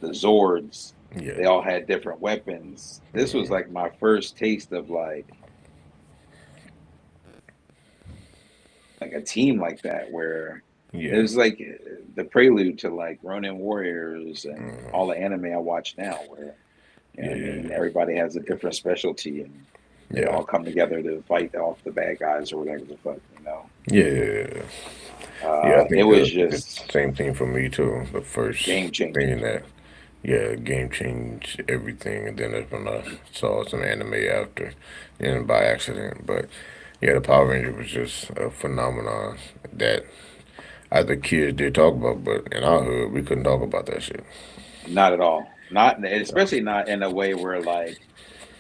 the Zords, yeah, they all had different weapons. This was hmm, like my first taste of like a team like that where it yeah, was like the prelude to like Ronin Warriors and all hmm, the anime I watch now where you know yeah, what I yeah, mean yeah, everybody has a different specialty and they yeah, all come together to fight off the bad guys or whatever the fuck, you know. yeah, yeah, yeah. Yeah, I It think was the just same thing for me too. The first game thing changing. that, yeah, game changed everything, and then that's when I saw some anime after, and by accident. But yeah, the Power Ranger was just a phenomenon that other kids did talk about, but in our hood we couldn't talk about that shit. Not at all. Not So, especially not in a way where like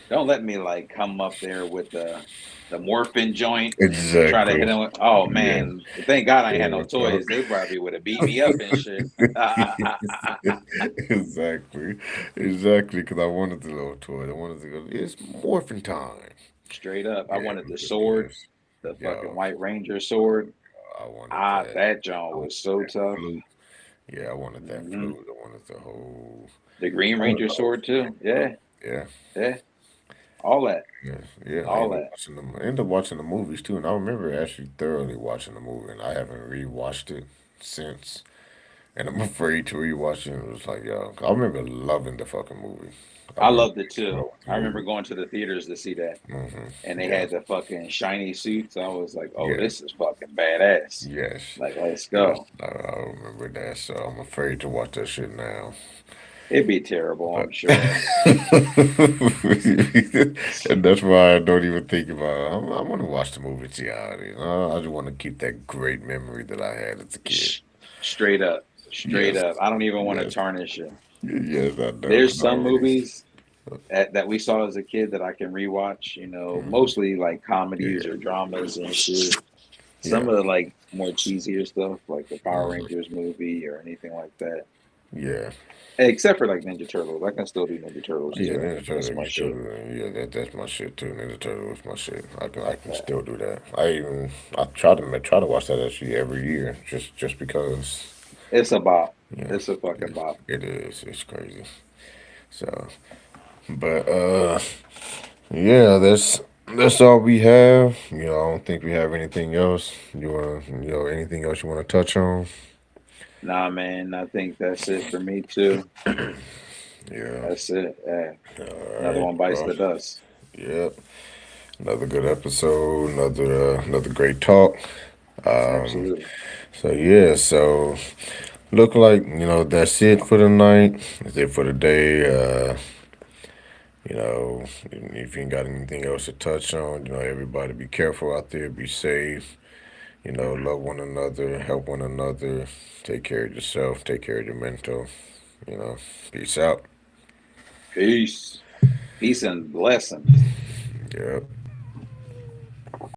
don't let me like come up there with the morphin joint and try to hit exactly. him with, oh Yeah. man, thank God I ain't had no So, toys. They probably would have beat me up and shit. exactly. Exactly. Because I wanted the little toy. I wanted to go. It's morphin' time. Straight up. I Yeah. wanted the sword, Yes. the fucking Yo, White Ranger sword. I wanted that. That John I was wanted so that tough. flute. Yeah, I wanted that Hmm. flute. I wanted the whole. The Green I wanted Ranger the whole sword shebang, too. bro. Yeah, Yeah. yeah. All that. Yeah, yeah. All that. I ended up watching the movies too, and I remember actually thoroughly watching the movie, and I haven't rewatched it since. And I'm afraid to rewatch it. It was like, yo, I remember loving the fucking movie. I I remember loved it being in too. love with the I remember movie. going to the theaters to see that. And they Yeah, had the fucking shiny suits. I was like, oh, yeah, this is fucking badass. yes, Like, let's yes. go. I remember that. So I'm afraid to watch that shit now. It'd be terrible, But I'm sure. and that's why I don't even think about it. I want to watch the movie, see how it is. I just want to keep that great memory that I had as a kid. Sh- Straight up. Straight Yes, up. I don't even want to yes, tarnish it. yes. I know. There's some No, movies that we saw as a kid that I can rewatch, mostly like comedies yeah, or dramas and shit. Some yeah, of the like more cheesier stuff, like the Power hmm, Rangers movie or anything like that. yeah. Except for like Ninja Turtles. I can still do Ninja Turtles Yeah, too. Ninja That's Turtle can my still shit. do that. Yeah, that's my shit too. Ninja Turtle is my shit. I can Yeah. still do that. I try to watch that actually every year just because. It's a bop. Yeah, It's a fucking it, bop. it is. It's crazy. So, but yeah, that's all we have. I don't think we have anything else. You want anything else you want to touch on? Nah, man, I think that's it for me too. Yeah. That's it. Yeah. All Another right. one bites Well, the dust. yep. Another good episode. Another great talk. Um, Absolutely. So yeah, so look like that's it for the night. That's it for the day. If you ain't got anything else to touch on, everybody be careful out there, be safe. Love one another, help one another, take care of yourself, take care of your mental. You know, Peace out. Peace. Peace and blessings. Yep.